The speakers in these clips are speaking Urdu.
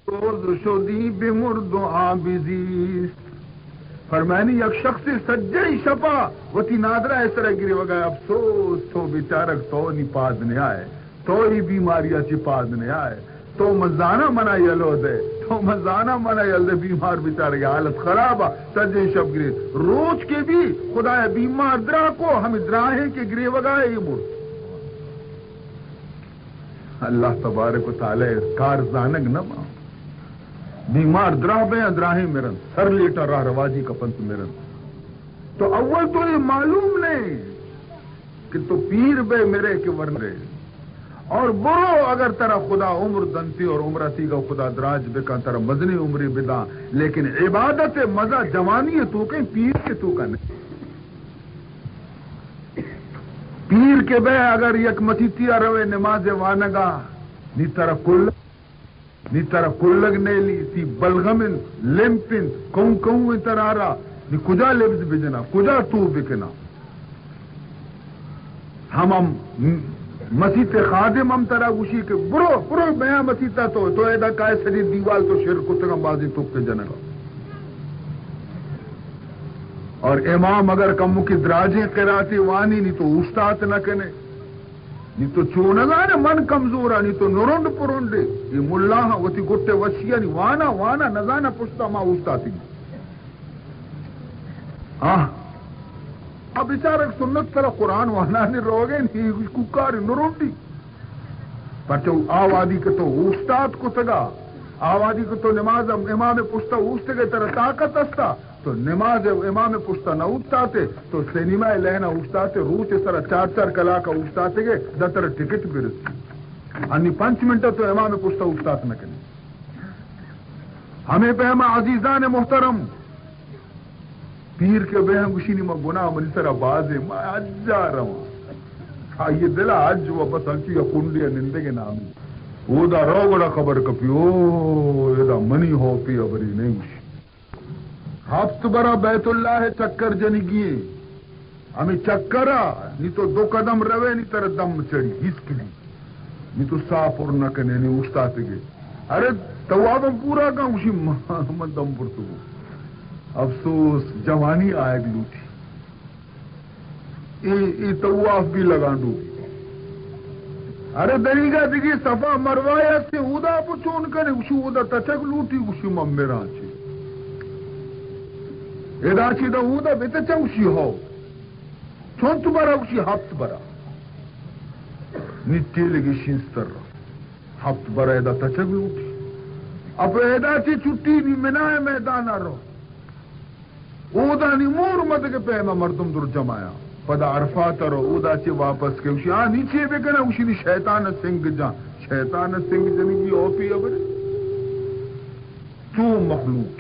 افسوس شدی بمرد و آبزیست. فرمانی یک شخص سجی شپا وتی نادرہ اس طرح گری وگا افسوس تو بیچارک تو نی پاد نے آئے تو ہی بیماریاں چی پاد نے آئے تو مزانہ منا یلو دے تو مزانہ منا یل دے بیمار بیچارے حالت خراب سجی شپ گری روز کے بھی خدا بیمار درا کو ہمیں دراہیں کے گری وگا یہ مر. اللہ تبارک و تعالی کار زانگ نہ بیمار دراہ بے دراہیں میرن سر لیٹا راہ رواجی کا پنت میرن. تو اول تو یہ معلوم نہیں کہ تو پیر بے میرے کے ورنرے اور برو اگر ترا خدا عمر دنتی اور عمرتی کا خدا دراج بے کا ترا مزنی عمری بدا لیکن عبادت مزہ جوانی ہے تو کہیں پیر کے تو کا نہیں. پیر کے بے اگر یک مسیتیا روے نماز وانگا نی ترا کلگ نیلی تی بلغمن لمپن کوں ترارا نی کجا لبز بجنا کجا تو بکنا. ہم مسیت خادم ہم ترا گوشی کے برو بیاں مسیتا تو ایدا کائے سری دیوال تو شرک کتگم بازی توک کے جنگا. اور امام اگر کمو کی دراجیں قراتی وانی نہیں تو استاد نہ کنے نہیں تو چونگانے من کمزورا نہیں تو نرنڈ پرنڈے یہ ملا وتی گٹے وسیع نہیں وانا نزانا پشتا ما استادی. ہاں اب بیچارک سنت طرح قرآن وانا نہیں روگے نہیں ککار نرنڈی پچو آوادی کے تو استاد کو تگا آوادی کو تو نماز امام پشتا اوستے گئے طرح طاقت استا تو نماز امام پشتا نہ اٹھتاتے تو سینما لہنا اٹھتاتے روچ اس طرح 4 کلا کا اٹھتاتے گئے دتر ٹکٹ بھی رسی انی 5 منٹ تو امام پشتا اٹھتات نہ کریں. ہمیں پہما عزیزان محترم پیر کے بہن گشینی میں گناہ منی طرح بازے میں آج جا رہا ہوں یہ دلہ آج وہ بس ہنچی یا کنڈی یا نندے کے نامی وہ دا رو گڑا خبر کپی یہ دا منی ہو پی ابری نہیں گوشی ہفت برا بیت اللہ چکر جنگیے ہمیں چکرا نہیں تو 2 قدم روے نہیں تر دم چڑی ہس کے نہیں تو صاف اور نہ کنے نہیں استاد گئے ارے توابم پورا کا اسی محمد دم پر تو افسوس جوانی آئے لوٹی یہ طواف بھی لگانڈو ارے دریگا دیگی صفا مروایا سے اودا پچون کرے اسی اودا تچک لوٹی اسی ممیران چی ادا چی دا اودا بیتا چوشی ہو چون تمہارا اسی ہفت برا نیتی لگی شینستر رہا ہفت برا ادا تچک لوٹی اب ادا چی چھٹی نی منائے میدانا رو اودا نی مور مد کے پیما مردم در جمایا پدا عرفات رو اودا چی واپس کے اسی نیچے بے کنا اسی نی شیطان سنگ جنگی اوپی ابر تو مخلوق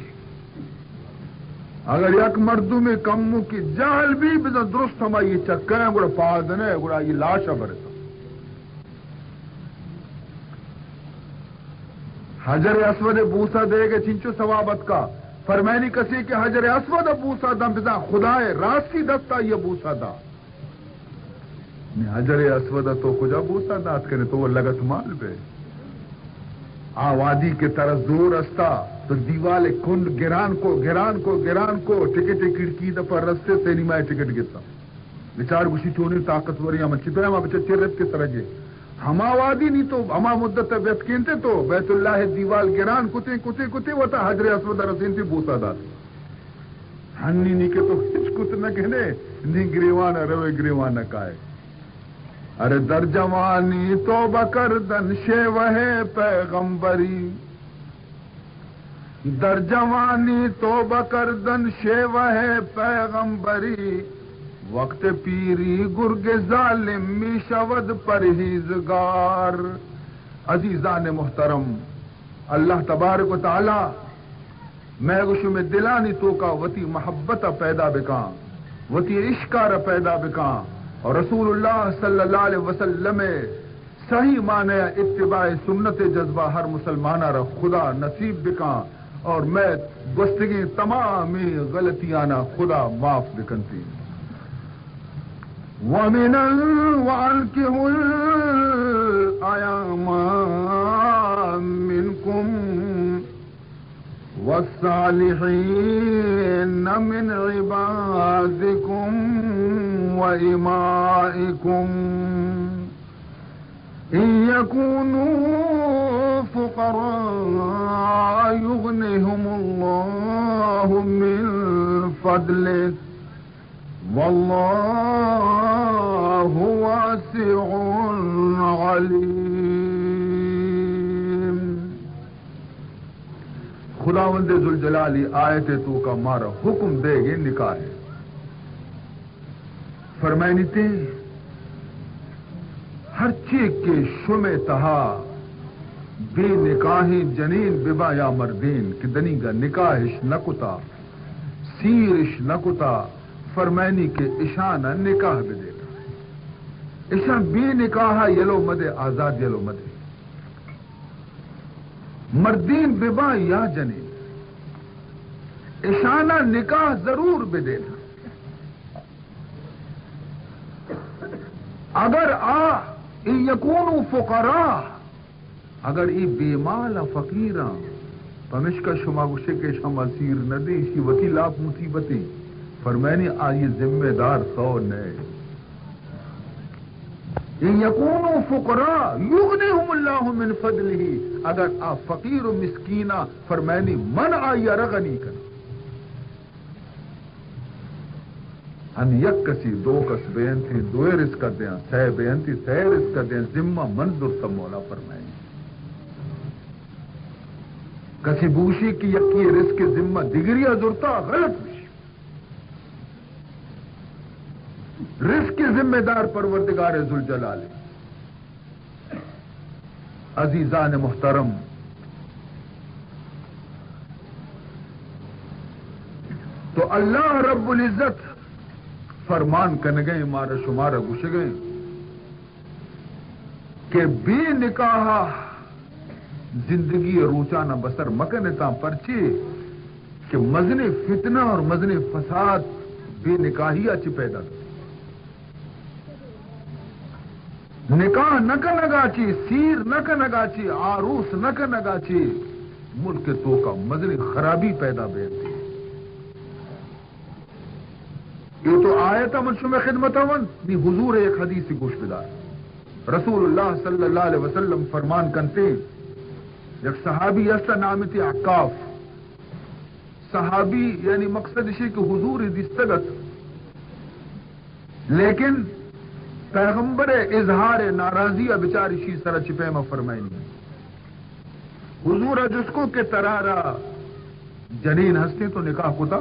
اگر یک مردوں میں کموں کی جہل بھی بزا درست ہما یہ چکر ہیں گوڑا پادنے گوڑا یہ لاشا برتا حجر اسود بوسا دے گے چنچو ثوابت کا فرمینی کسی کہ حجر اسود بوسا دم بزا خدای راسی دستا یہ بوسا دا حجر اسود تو کجا بوسا دات کرے تو وہ لگت مال بے آوادی کے طرح زور استا تو دیوال کنڈ گران کو ٹکٹ کھڑکی دفعہ رستے سے نہیں میں ٹکٹ گرتا بیچار گوشی چونی طاقتوری ہم اچھی تو ہم بچے چرت کے طرح گئے ہم آوادی نہیں تو ہما مدت بیت کینتے تو بیت اللہ دیوال گران کتے وطا حجر اسود رسین تھی بوسا دات ہنی نہیں کہ تو ہچ کت نہ کہنے نہیں گریوانا روے گریوانا کائے ارے در جوانی توبہ کردن شیوہ پیغمبری در جوانی توبہ کردن شیوہ پیغمبری وقت پیری گرگ ظالم می شود پرہیزگار. عزیزان محترم اللہ تبارک و تعالی میں گوشو میں دلانی تو کا وتی محبت پیدا بکاں وتی عشقار پیدا بکاں اور رسول اللہ صلی اللہ علیہ وسلم صحیح معنی اتباع سنت جذبہ ہر مسلمانہ را خدا نصیب بکاں اور میں گستگی تمامی غلطیانا خدا معاف بکنتی. وَمِنَ وَأَنكِحُوا الْأَيَامَ مِنْكُمْ والصالحين من عبادكم وإمائكم إن يكونوا فقراء يغنهم الله من فضله والله واسع علیم. خداوند ذوالجلالی آیت تو کا مارا حکم دے گے نکاح ہے. فرمائنی تے ہر چیز کے شمع تہا بے نکاحی جنین ببا یا مردین کہ دنی کا نکاحش نکتا سیرش نکتا. فرمائنی کے اشان نکاح بھی دیتا اشان بے نکاح یلو مدے آزاد یلو مدے مردین ببا یا جنین اشانہ نکاح ضرور بھی دینا. اگر یکونوا فقراء اگر ای بیمال فقیراں پمش کا شما گوشے کے شما سیر ندی شی وکیل آپ مصیبتی فرمائنی آئی ذمہ دار سو نئے. ان یکونوا فقراء یغنیہم اللہ من فضلہ اگر آپ فقیر و مسکینہ فرمائنی من آئی رغنی کنا ان یک کسی دو کس بین تھی دوئے رزق دیں سہ بین تھی سہ رزق دیں ذمہ منظور سب مولا فرمائیں. کسی بوشی کی یکی رزق ذمہ دیگری ضرورتا غلط بوشی رزق ذمہ دار پروردگار ذوالجلال. عزیزان محترم تو اللہ رب العزت فرمان کرنے گئے مارا شمارا گوش گئے کہ بے نکاح زندگی روچانہ بسر مکن تا پرچے کہ مزن فتنہ اور مزن فساد بے نکاحی اچھی پیدا کر. نکاح نہ کرنگا چی سیر نہ کرنگا چی عروس نہ کرنگا چی ملک تو کا مزن خرابی پیدا بیتی. یہ تو آیت منشم خدمت نی حضور ایک حدیث گوش بدار رسول اللہ صلی اللہ علیہ وسلم فرمان کنتے یک صحابی ایسا نام تھی عقاف صحابی یعنی مقصد اسی کہ حضور دستگت لیکن پیغمبر اظہار ناراضی بچاری شی سر چپے میں فرمائی نہیں حضور جس کو کہ ترارا جنین ہستے تو نکاح کتا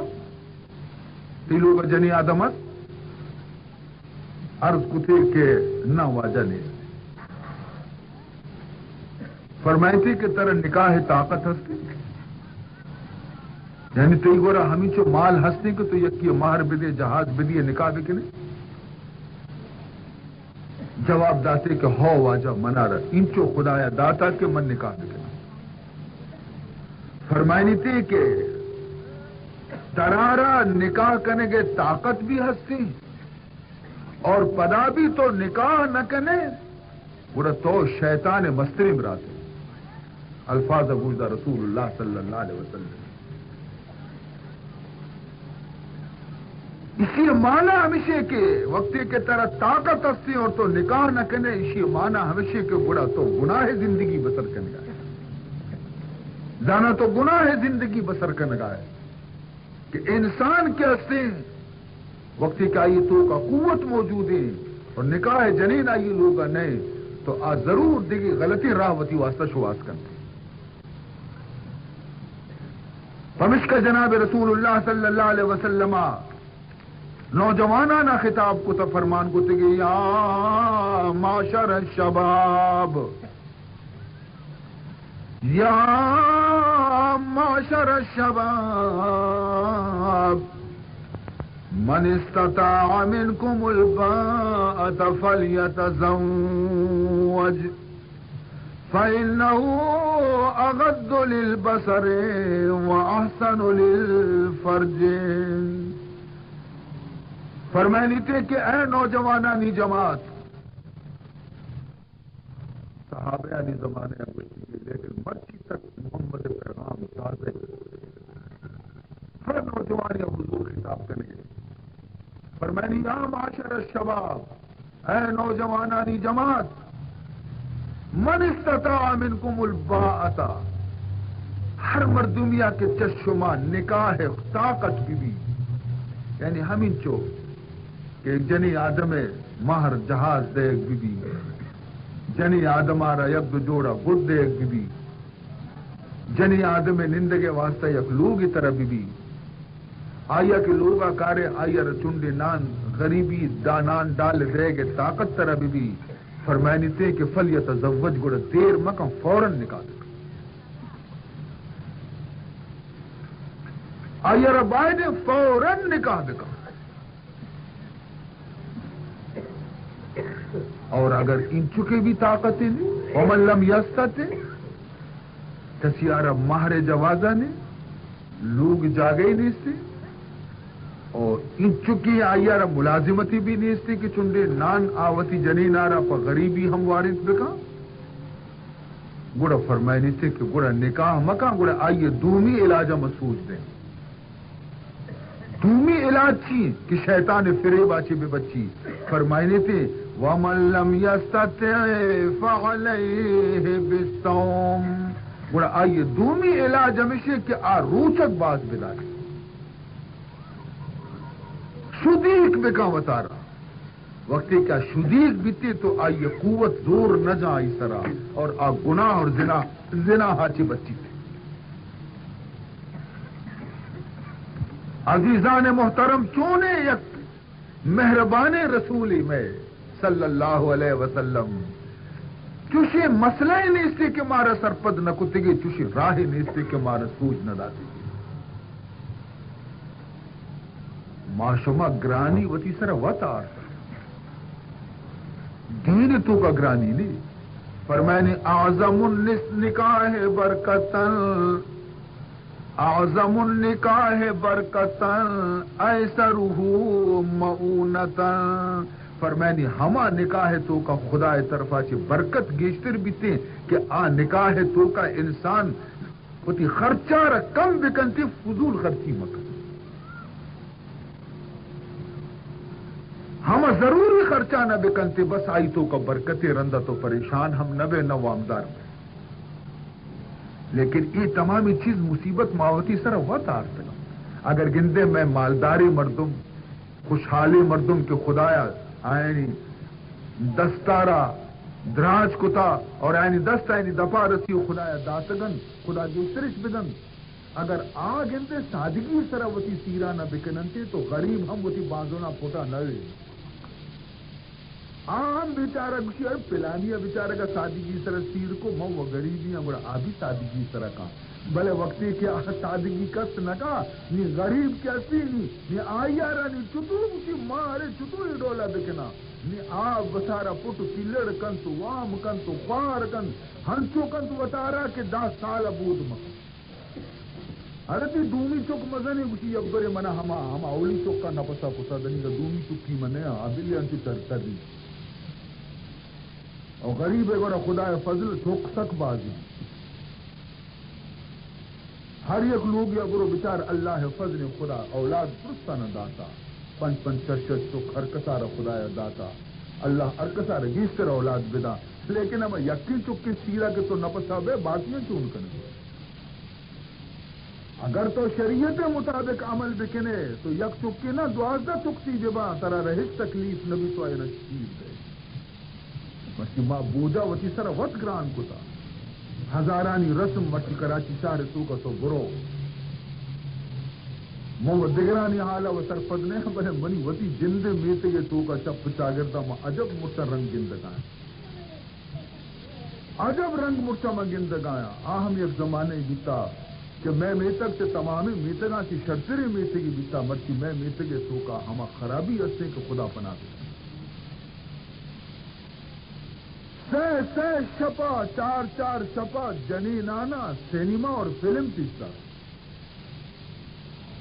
تیلو کا جنی آدمت عرض کتے کہ نہ واجہ نہیں فرمائی تھی کہ ترہ نکاح طاقت ہستے یعنی تی گورا ہمیں چو مال ہستے کہ تو یکی مہر بدے جہاز بدے نکاح بکنے جواب داتے کہ ہو واجہ منا رہا انچو خدایا داتا کہ من نکاح بکنے. فرمائنی تھی کہ ترارا نکاح کرنے کے طاقت بھی ہستی اور پدا بھی تو نکاح نہ کرنے پورا تو شیطان مستری مراتے الفاظ ابوزہ رسول اللہ صلی اللہ علیہ وسلم. اسی معنی ہمیشہ کے وقتی کے طرح طاقت ہستی اور تو نکاح نہ کرنے اسی معنی ہمیشہ کے بڑا تو گناہ زندگی بسر کرنے گا جانا تو گناہ زندگی بسر کرنے گا ہے کہ انسان کے ہستے وقتی کہ آئی تو کا قوت موجود ہے اور نکاح جنین آئی لوگا نہیں تو ضرور دیکھی غلطی راہ وتی واسطہ شواس کرتے. پمش کا جناب رسول اللہ صلی اللہ علیہ وسلم نوجوانانہ خطاب کو تو فرمان کو تگی یا معاشر الشباب یا معاشر الشباب من استطاع منکم الباءة فلیتزوج فإنه أغض للبصر وأحسن للفرج. فرمائنی تھے کہ اے نوجوانانی جماعت صحابہ علی زمانے لیکن مرچی تک محمد پیغام تازہ خطاب کرے فرمانی یا معاشر الشباب، اے نوجوانانی جماعت، من استطاع منکم الباءۃ، ہر مردمیا کے چشمہ نکاح طاقت بھی یعنی ہمیں چو کہ جنی آدم مہر جہاز دے بھی جنی آدم آرہ یک دو جوڑا گد دے بھی جنی آدم نندگے واسطہ یک لوگ طرح بھی آیا کہ لوگا کارے آیا چنڈے نان غریبی دانان ڈال دے گے طاقت طرح بھی فرمائنی تے کہ فلیتزوج گڑا دیر مکم فوراً نکاح دے آیا ربائی نے فوراً نکاح دے اور اگر ان چکے بھی طاقتیں نہیں ومن لم یستطع تسیارہ مہر جوازہ نے لوگ جاگے نہیں سے اور ان چکی آئیارہ ملازمتی بھی نہیں سے کہ چنڈے نان آوتی جنین آرہ پا غریبی ہم وارث بکا گوڑا فرمائنی سے کہ گوڑا نکاح مکا گوڑا آئیے دومی علاجہ مسوج دیں دومی علاج چی کہ شیطان فریب آچے بے بچی فرمائنی تھے وَمَن لَّمْ يَسْتَطِعْ فَعَلَيْهِ بِالصَّوْمِ گوڑا آئیے دومی علاج ہمیشہ کہ روچک باز بدا دے شدیق بکا وطارا وقتی کیا شدیق بیتے تو آئیے قوت زور نہ جائے سرا اور گناہ اور زنا ہاچی بچی تھے عزیزان محترم چونے یک مہربان رسولی میں صلی اللہ علیہ وسلم چوشے مسئلہ ہی نہیں اس کہ مارا سرپد نہ کتے گے چوشے راہ ہی نہیں اس کہ مارا سوج نہ داتے گے معاشمہ گرانی وتی سر وط آرتا دین تو کا گرانی نہیں فرمائنی اعظم النکاح برکتن اعظم النکاح برکتن ایسرہ معونتن فرمائنی ہما نکاح تو کا خدا طرفا چی برکت گیشتر بیتے کہ آ نکاح تو کا انسان ہوتی خرچہ را کم بکنتی فضول خرچی مکن ہم ضروری خرچہ نہ بکنتے بس آئی تو کا برکت رندہ تو پریشان ہم نبے نہ وامدار میں لیکن یہ تمامی چیز مصیبت ماوتی سر وقت آرتا اگر گندے میں مالداری مردم خوشحالی مردم کے خدایا آئینی دستارا دراج کتا اور آئینی دست آئینی دپا رسی خدایا داتگن خدا جو سرش بدن اگر گندے سادگی سر وتی سیرا نہ بکننتے تو غریب ہم وتی بازونا پھوٹا نہ لے ہم بیچارہ کچھ پلانیا بیچارہ کا سادگی سر سیر کو مو غریبی ہم آبی سادگی سر کا بلے وقتی کہ سادگی کس نہ کا نی غریب کیسی نی آئیارا نی چطور کی مارے چطور ڈولا بکنا نی آب بسارا پٹ کلڑ کن تو وام کن تو خوار کن ہنچو کن تو وطارا کہ 10 سال بود مکن ارتی دومی چوک مزنی کچھ یکبر منا ہما اولی چوک کا نپسا پسا دنی کا دومی چوکی منے آبیلی انتی ترتا دی اور غریب ہے گوڑا خدا فضل چوک سک بازی ہر یک لوگ یا گرو بچار اللہ فضل خدا اولاد پرستا نہ داتا 5 چوک ہر کسارا خدا داتا اللہ ہر کسارا گیستر اولاد بدا لیکن اب یقین چوک کے سیرہ کے تو نپسا بے باتیاں چون کرنے اگر تو شریعت مطابق عمل بکنے تو یک چکی نہ 12 چکتی جبا ترا رہت تکلیف نبی تو آئے رشید ہے مچی معبودہ وچی سر وط گران کتا ہزارانی رسم مچی کراچی شہر تو کا تو برو مو دگرانی حالا و سرپدنے بلے منی وطی جند میتے یہ تو کا چپ چاگردہ ما عجب مرچا رنگ گندگایا عجب رنگ مرچا ما گندگایا آہم یک زمانے بیتا کہ میں میتک سے تمامی میتگاں کی شرطری میتے کی بیتا مرچی میں میتگے تو کا ہما خرابی اسے کہ خدا پنا دے سے شپا 4 شپا جنینانا سینما اور فلم پیستا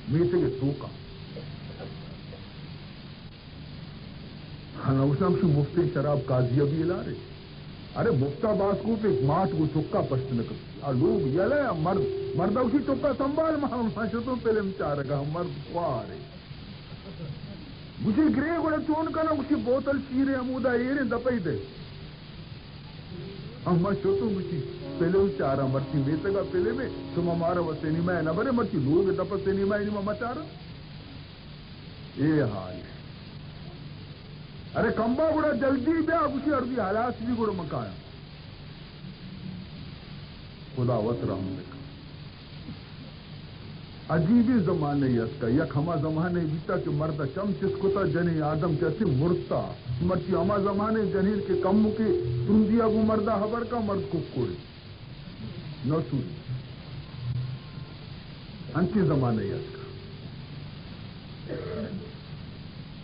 میتے کے تو کا اسلام سے مفتی شراب قاضی ابھی لا رہے ارے مفتا باس کو پہ ماٹ کو چکا پشت نہ کر لوگ یلے مرد اسی چکا سنبھال ماشتوں فلم چاہ رہا مرد خوار ہے گوشی گرے گوڑا چون کنا گوشی بوتل شیرے امودا ایرے دپائی دے اما شوتو گوشی پہلے اس چارا مرچی میتا گا پہلے میں شما مارا و سینیما ہے نبرے مرچی لوگ دپا سینیما ہے نما مچارا اے حال ہے ارے کمبا گوڑا جلدی بیا گوشی عرضی حالاس بھی گوڑا مکایا خدا وط رحم لکھا عجیبی زمانے اس کا یک ہما زمانے بیتا کہ مرد چم چسکتا جنی آدم کیسے مرتا مرچی ہما زمانے جنیر کے کم کے تم دیا گو مردہ حبر کا مرد کو کوڑی نو سوری انکی زمانے اس کا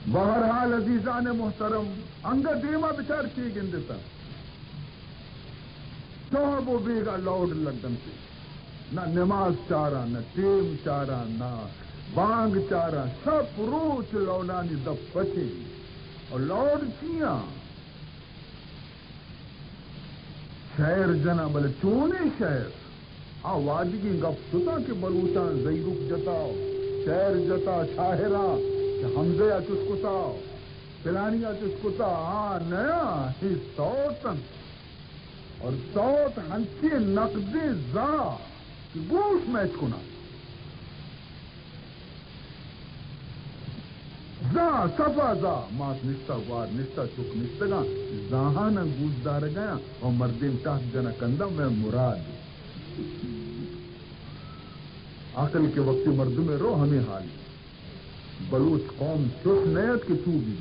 بہرحال عزیزان محترم انگا دیما بچار چیئے گندتا صحب و بیگا لوڈ لگن سے نہ نماز چارا نہ ٹیم چارا نہ بانگ چارا سب روچ لوڈانی دب پچے اور لوڈ چیاں شہر جنا بلے چونے شہر واجگی گپ ستا کہ بلوچان زیروک جتاؤ شہر جتا شاہرہ کہ حمزے چسکتا پلانیا چسکتا نیا ہی سوتن اور سوت ہنچے نقدے زا گوش میچ کنا زا صفا زا ماس نشتا وار نشتا چک نشتگا زاہانا گوش دار گیا اور مردین تحت جنا کندہ میں مراد عقل کے وقت مرد میں رو ہمیں حال بلوچ قوم چس نیت کے تو بھی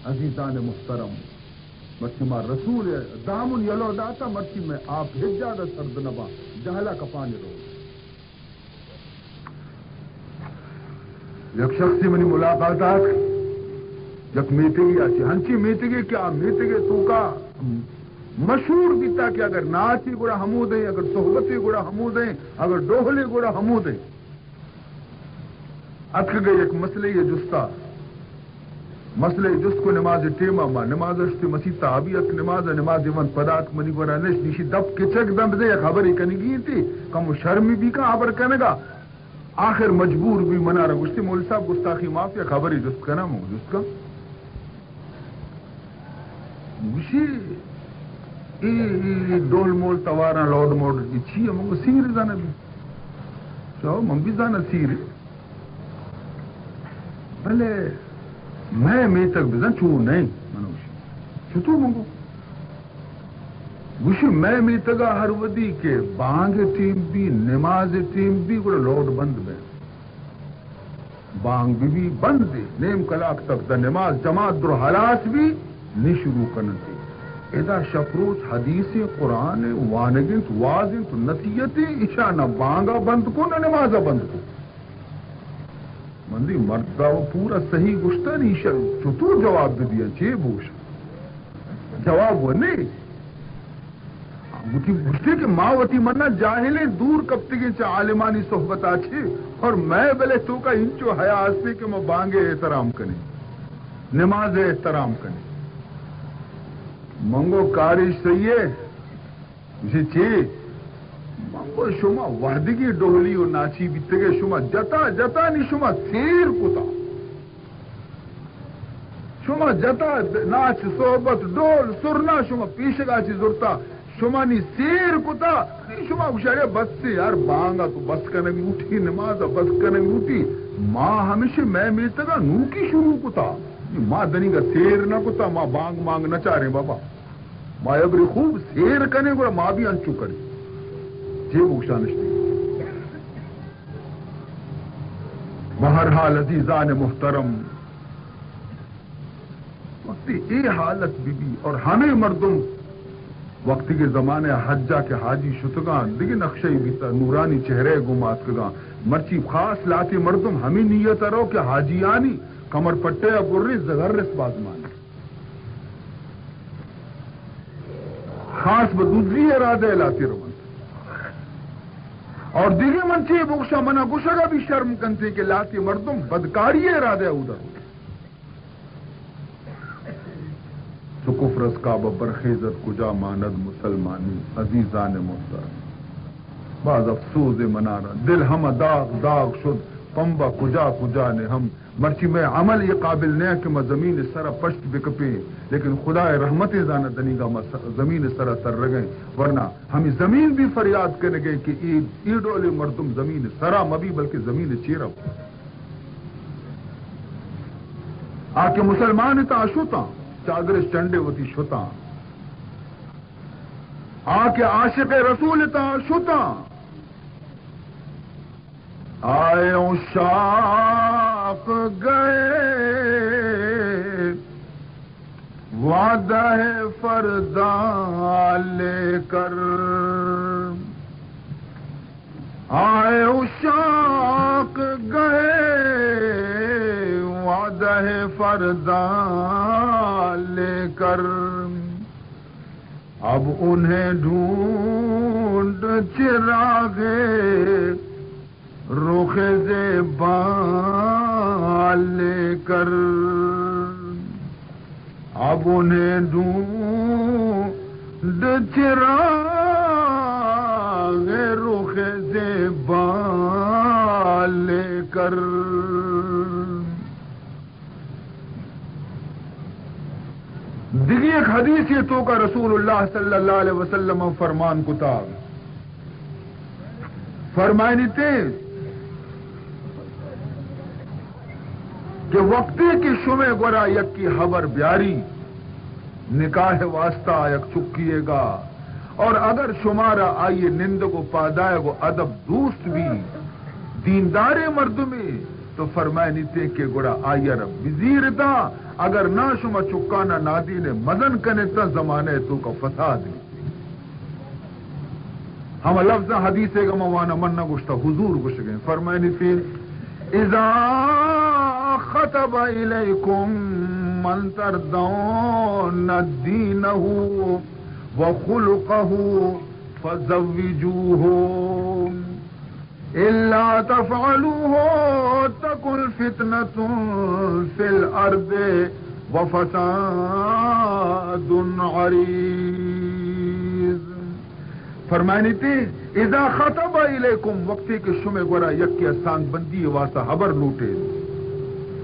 عزیزان محترم مرچی ماں رسول دامن یلو داتا مرچی میں آپ حجادہ سرد نبا جہلا کپانے رو یک شخصی منی ملاقات آت یک میتگی آچی ہنچی میتگی کیا میتگی تو کا مشہور دیتا کہ اگر ناچی گوڑا ہمو دیں اگر صحبتی گوڑا ہمو دیں اگر ڈوہلی گوڑا ہمو دیں اتک گئی ایک مسئلہ یہ جستا مسئلہ جس کو نماز ٹیما ما نماز اشتی مسیح تعبیت نماز ون پدات منی گورا نش نیشی دب کچک دم دے خبری کنی گئی تھی کم شرمی بھی کا خبر کنے گا آخر مجبور بھی منا رہا گشتی مول صاحب گستاخی معافی خبری جس کنا مو جس کا گشی ای ڈول مول توارا لوڈ مول چی ہے منگو سیر زانا بھی چاہو من بھی زانا سیر بھلے میں تک بزن چھو نہیں منوشی چھو تو منگو گوشی میں تگا ہر ودی کے بانگ ٹیم بھی نماز ٹیم بھی گوڑا لوڈ بند میں بانگ بھی بند دے نیم کلاک تک دا نماز جماعت در حالات بھی نہیں شروع کرنے تھی ادا شفروچ حدیث قرآن وانگنت وازنت نتیت اشا نہ بانگا بند کو نہ نمازہ بند کو مندی مردہ وہ پورا صحیح گشتہ نہیں چطور جواب دے دیا چے بوش جواب وہ نہیں گشتے کہ ماوتی مننا جاہلیں دور کبتگی چا عالمانی صحبت آچے اور میں بلے تو کا انچو حیاء سے کہ میں بانگے احترام کریں نماز احترام کریں منگو کارش سیئے اسے چے منگو شما وحدگی ڈولی و ناچی بیتگے شما جتا نی شما سیر کتا شما جتا ناچ صحبت ڈول سرنا شما پیشگا چی زرتا شما نی سیر کتا شما اشارے بس سے یار بانگا تو بس کرنے بھی اٹھی نماز بس کرنے بھی اٹھی ماں ہمیشہ میں ملتا گا نو کی شروع کتا ماں دنی گا سیر نہ کتا ماں بانگ مانگ نہ چاہ رہے بابا ماں اگر خوب سیر کرنے گا ماں بھی انچو کرے جے بوشانشتی بہرحال عزیزان محترم وقتی اے حالت بھی اور ہمیں مردم وقتی کے زمانے حجہ کے حاجی شتگان دیکھیں نقشہی بیتا نورانی چہرے گمات کگان مرچی خاص لاتی مردم ہمیں نیت رو کہ حاجیانی کمر پٹے گرری زغرس بازمانی خاص بدوزی ارادے لاتی رو اور دیگه منچی بخشا منا گوشگا بھی شرم کنتے کہ لاتی مردم بدکاری ارادے ادھر تو کفر از کعبہ برخیزت کجا ماند مسلمانی عزیزان محترم بعض افسوس منارا دل ہم داغ شد پمبا کجا کجا نے ہم مرچی میں عمل یہ قابل نہیں کہ میں زمین سرا پشت بکپے لیکن خدا رحمت زانہ دنیگا میں زمین سرا تر رگیں ورنہ ہمیں زمین بھی فریاد کرنے گئے کہ ایڈول مردم زمین سرا مبی بلکہ زمین چیرا آکے مسلمان تا شوتا چاگر چنڈے ہوتی شوتا آکے عاشق رسول تا شوتا آئے شاق گئے وعدہ فردا لے کر آئے شاق گئے وعدہ فردا لے کر اب انہیں ڈھونڈ چراغے رخ زیبان لے کر اب انہیں ڈھونڈ چراغ رخ زیبان لے کر دیگی ایک حدیث یہ تو کا رسول اللہ صلی اللہ علیہ وسلم فرمان کتاب فرمائنی تیز کہ وقتی کی شمع گورا یک کی حبر بیاری نکاح واسطہ یک چکیے گا اور اگر شمارا آئیے نند کو پادائے گو ادب دوست بھی دیندار مردمی تو فرمائے نیتے کہ گوڑا آئیے رب وزیر دا اگر نہ شما چکانا نادی نے مدن کنے تا زمانے تو کا فساد ہم لفظ حدیث گا موانا مننا گشتا حضور گش گئے فرمائے نیتے اذا خطب الیکم من تردون دینه وخلقه فزوجوه الا تفعلوه تكن فتنة في الارض وفساد عريض فرمائنی تھی اذا خطب الیکم وقتی کے شمع گورا یکی سانگ بندی واسطہ حبر لوٹے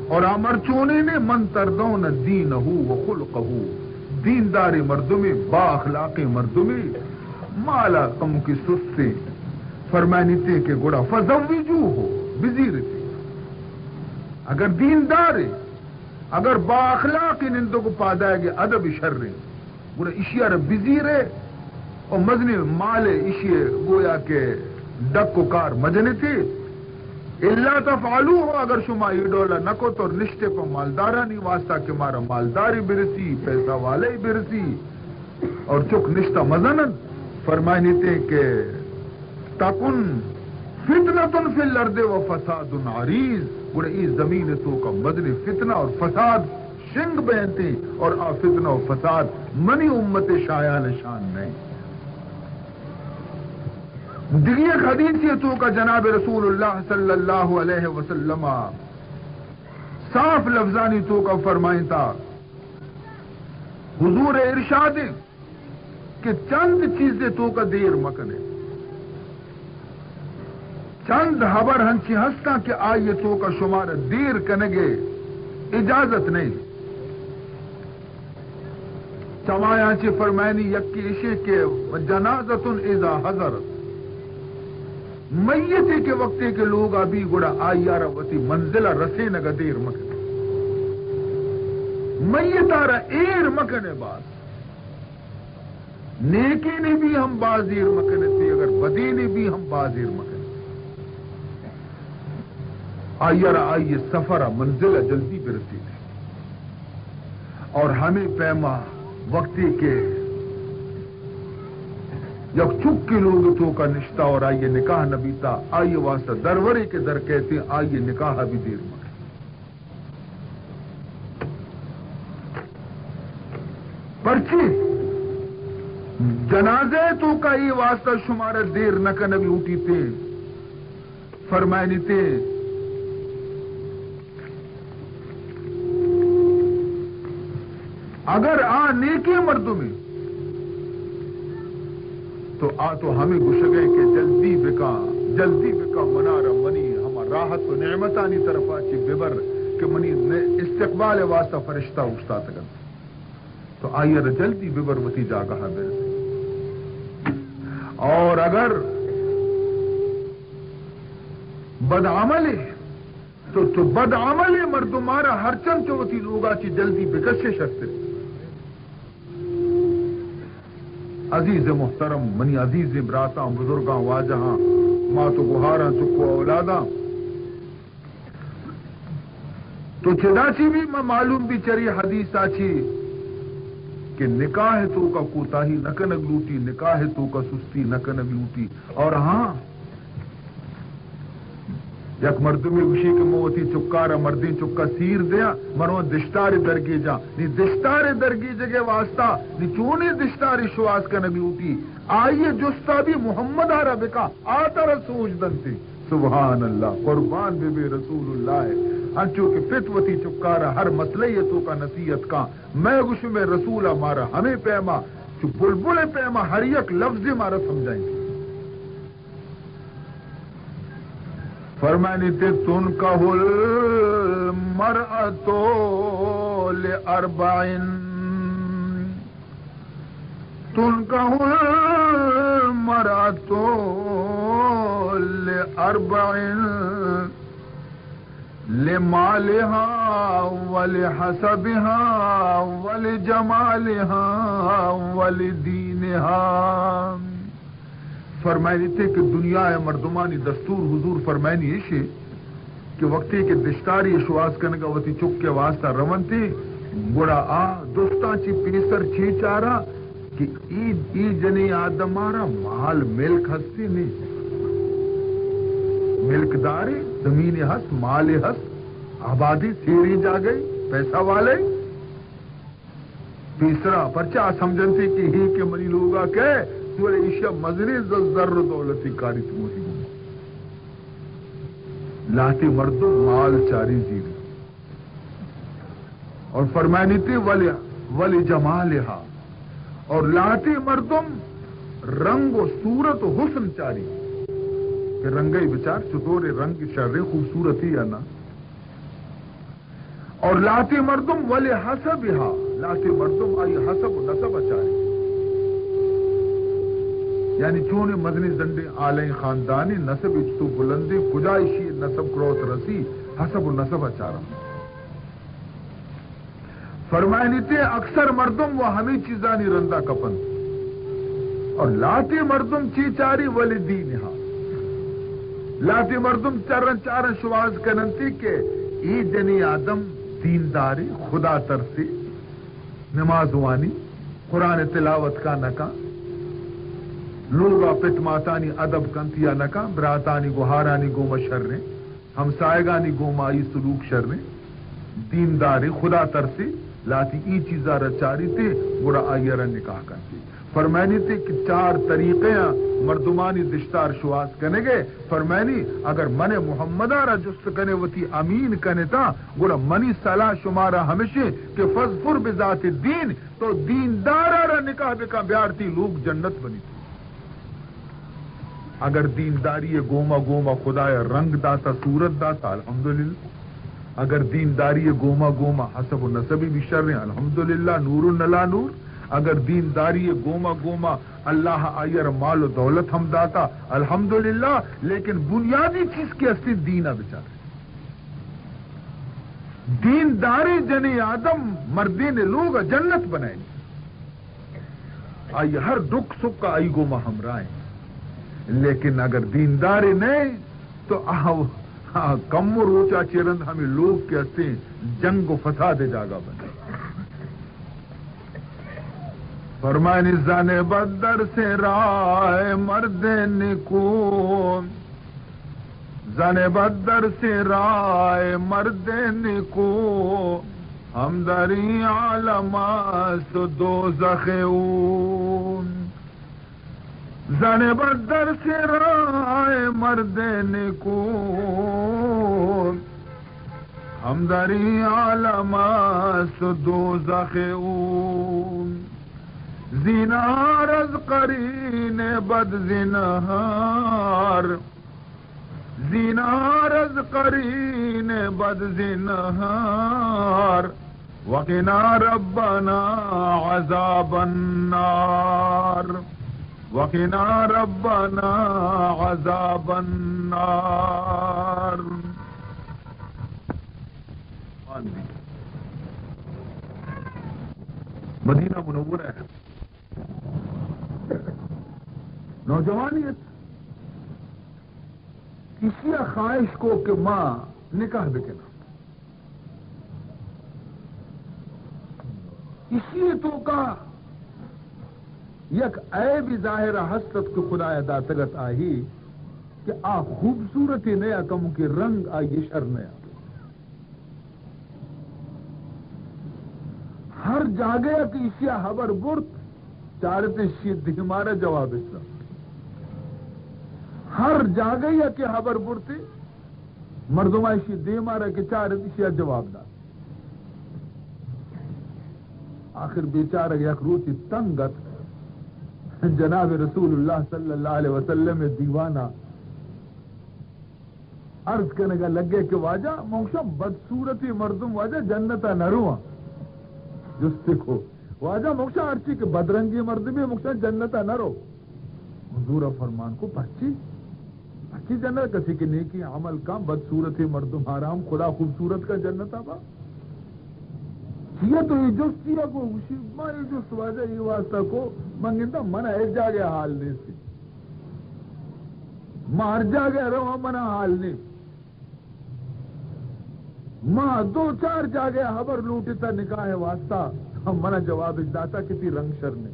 اور امر چونے نے من تردون دینہ وخلقہ دیندار مردمی با اخلاقی مردمی مالا کم کی سستے فرمائنی تھی کہ گوڑا فزوجو ہو بزیر تھی اگر دیندار اگر با اخلاقی نندوں کو پادائے گے ادب شر گوڑا اشیاء رب بزیر ہے اور مزنی مال اشیاء گویا کہ ڈک کو کار مجنے تھی اللہ تفعلو ہو اگر شما ایڈولا نکو تو نشتے پا مالدارا نہیں واسطہ کہ مارا مالداری برسی پیسہ والے برسی اور چک نشتہ مزنن فرمائنی تھے کہ تکن فتنة فی الارض و فساد عریض گوڑے اس زمین تو کا مدنی فتنہ اور فساد شنگ بہنتے اور آ فتنہ و فساد منی امت شایان شان نہیں دیگی ایک حدیث یہ تو کا جناب رسول اللہ صلی اللہ علیہ وسلم صاف لفظانی تو کا فرمائیں تھا حضور ارشاد کہ چند چیزیں تو کا دیر مکنے چند حبر ہنچی ہستا کہ آئیے تو کا شمار دیر کنگے اجازت نہیں چمایا چی فرمائنی یکی اشے کے جنازت اذا حضرت میتی کے وقتے کے لوگ ابھی گڑا آئیارا وتی منزلہ رسے نگا دیر مکنے میتارا ایر مکنے بعد نیکی نے بھی ہم بازیر مکنے تھی اگر بدی نے بھی ہم بازیر مکنے آئیارا آئیے سفرہ منزلہ جلدی برسی تھی اور ہمیں پیما وقتی کے یک چک کے لوگ تو کا نشتہ اور آئیے نکاح نبی تا آئیے واسطہ درورے کے در کہتے ہیں آئیے نکاح بھی دیر مکنے پرچی جنازے تو کا یہ واسطہ شمار دیر نکا نبی اٹھی تھے فرمائنی تھے اگر آ نیکی مردوں میں تو ہمیں گھس گئے کہ جلدی بکا منارا منی ہمارا راحت و نعمتانی طرفا چی ببر کہ منی استقبال واسطہ فرشتہ اٹھتا تگن تو آئیے جلدی ببر وتی جاگہ برسے. اور اگر بدعمل تو بدعمل مردمارا ہر چند چوتی لوگا چی جلدی بکشے شکتے. عزیز محترم منی عزیز براتاں بزرگاں واجہاں ماں تو گہاراں چکو اولاداں تو چداچی بھی میں معلوم بھی چری حدیث آچی کہ نکاح تو کا کوتاہی نکنگ لوٹی، نکاح تو کا سستی نکنگ لوٹی. اور ہاں یک مردمی گوشی کہ موتی چکارا مردی چکا سیر دیا مرو دشتاری درگی جا نی دشتاری درگی جگہ واسطہ نی چونی دشتاری شواز کا نبی ہوتی آئیے جستا بھی محمد آرہ بکا آتا رسوج دنتی. سبحان اللہ قربان بے بے رسول اللہ. انچو کہ فتوتی چکارا ہر مسئلیتوں کا نصیحت کا میں گوش میں رسول ہمارا ہمیں پیما چو بلبل پیما ہر یک لفظ ہمارا سمجھائیں گے. فرمانی تے تنکح المرأة لأربع تنکح المرأة لأربع لمالها ولحسبها ولجمالها ولدينها. فرمائنی تھے کہ دنیا مردمانی دستور حضور فرمائنی ایشے کہ وقتی کہ دشتاری شواز کرنے کا وتی چک کے واسطہ رون تھی گوڑا آ دوستان چی پیسر چھی چارا کہ ای جنی آدم آرا مال ملک ہستی نہیں ملک داری زمین ہست مال ہست آبادی سیری جا گئی پیسہ والے تیسرا پرچا سمجھن تھی کہ ہی کے منی لوگا کہ سورہ عشاء مزری ذر دولتی کاری تموتی لاتی مردم مال چاری زیری. اور فرمائنی تھی ولی جمالہا اور لاتی مردم رنگ و صورت و حسن چاری کہ رنگئی بچار چطور رنگ شر خوبصورتی یا نا. اور لاتی مردم ولی حسبہا لاتی مردم آئی حسب و نسب چاری یعنی چون مدنی زندے آلیں خاندانی نسب اچتو بلندی کجائشی نسب کروت رسی حسب و نسب اچارا. فرمائنی تے اکثر مردم وہ ہمیں چیزانی رندہ کپن اور لاتی مردم چی چاری ولی دینہا لاتی مردم چارن شواز کننتی کہ ای جنی آدم دینداری خدا ترسی نمازوانی قرآن تلاوت کا نکا لوگا پتماتانی ادب کنتیا نکا براتانی گوہارانی گوما شرنے ہمسائگانی گومائی سلوک شرنے دینداری خدا ترسی لاتی ای چیزا رچاری تے گوڑا آئیرہ نکاح کرتی. فرمینی تے کہ 4 طریقے مردمانی دشتار شواز کنے گے. فرمینی اگر من محمدہ را جست کنے وتی امین کنے تا گوڑا منی صلاح شمارا ہمیشہ کہ فضفر بذات الدین تو دیندارا را نکاح بکا بیارتی لوگ جنت بنی تھی. اگر دینداری گوما گوما خدا رنگ داتا صورت داتا الحمدللہ. اگر دینداری گوما گوما حسب و نسبی بھی شر الحمدللہ نور نلا نور. اگر دینداری گوما گوما اللہ آئیر مال و دولت ہم داتا الحمدللہ. لیکن بنیادی چیز کی اصلی دینہ بچارے دینداری جنی آدم مردین لوگ جنت بنائیں آئی ہر دکھ سکھ کا آئی گوما ہم رائیں. لیکن اگر دینداری نہیں تو کم و روچا چیرند ہمیں لوگ کہتے ہیں جنگ و فساد جاگا بنے. فرمائنی زن بدر سے رائے مرد نکو زن بدر سے رائے مرد نکو ہم دری عالماس دوزخ اون. زن بدر سے رائے مرد نکو ہم دری عالماس دوزخ اون. زینار از قرین بد زنہار زینار از قرین بد زنہار وقنا ربنا عذاب النار وقنا ربنا عذاب النار. مدینہ منورہ ہے. نوجوانیت کسی خواہش کو کہ ماں نکاح بکنا اسی تو کا یک عیب ظاہر حسرت کو خدا ادا تگت آئی کہ آ خوبصورتی نیا کم کے رنگ آئی شر نیا ہر جاگے کہ اسی حبر برت چارتے شید ہمارا جواب اسلام ہر جاگے کہ حبر برتے مردمائشی دے مارا کہ چارتے شید جواب دا آخر بیچارہ یک روچی تنگت جناب رسول اللہ صلی اللہ علیہ وسلم دیوانہ عرض کرنے کا لگے کہ واجہ موشا بدصورتی مردم واجہ جنتا نروہ جس سکھو واجہ موشا ارچی کہ بدرنگی مردمی موشا جنتا نرو حضور فرمان کو پچی جنت کسی کی نیکی عمل کا بدصورتی مردم حرام خدا خوبصورت کا جنتا با کیا تو یہ جو کیا کو ماں یہ جو سواجہ یہ واسطہ کو منگنتا منہ ایک جاگے حال نہیں سی مار جاگے رہو منہ حال نہیں ماں دو چار جاگے حبر لوٹتا نکاح واسطہ ہم منہ جواب اجداتا کسی رنگ شر نے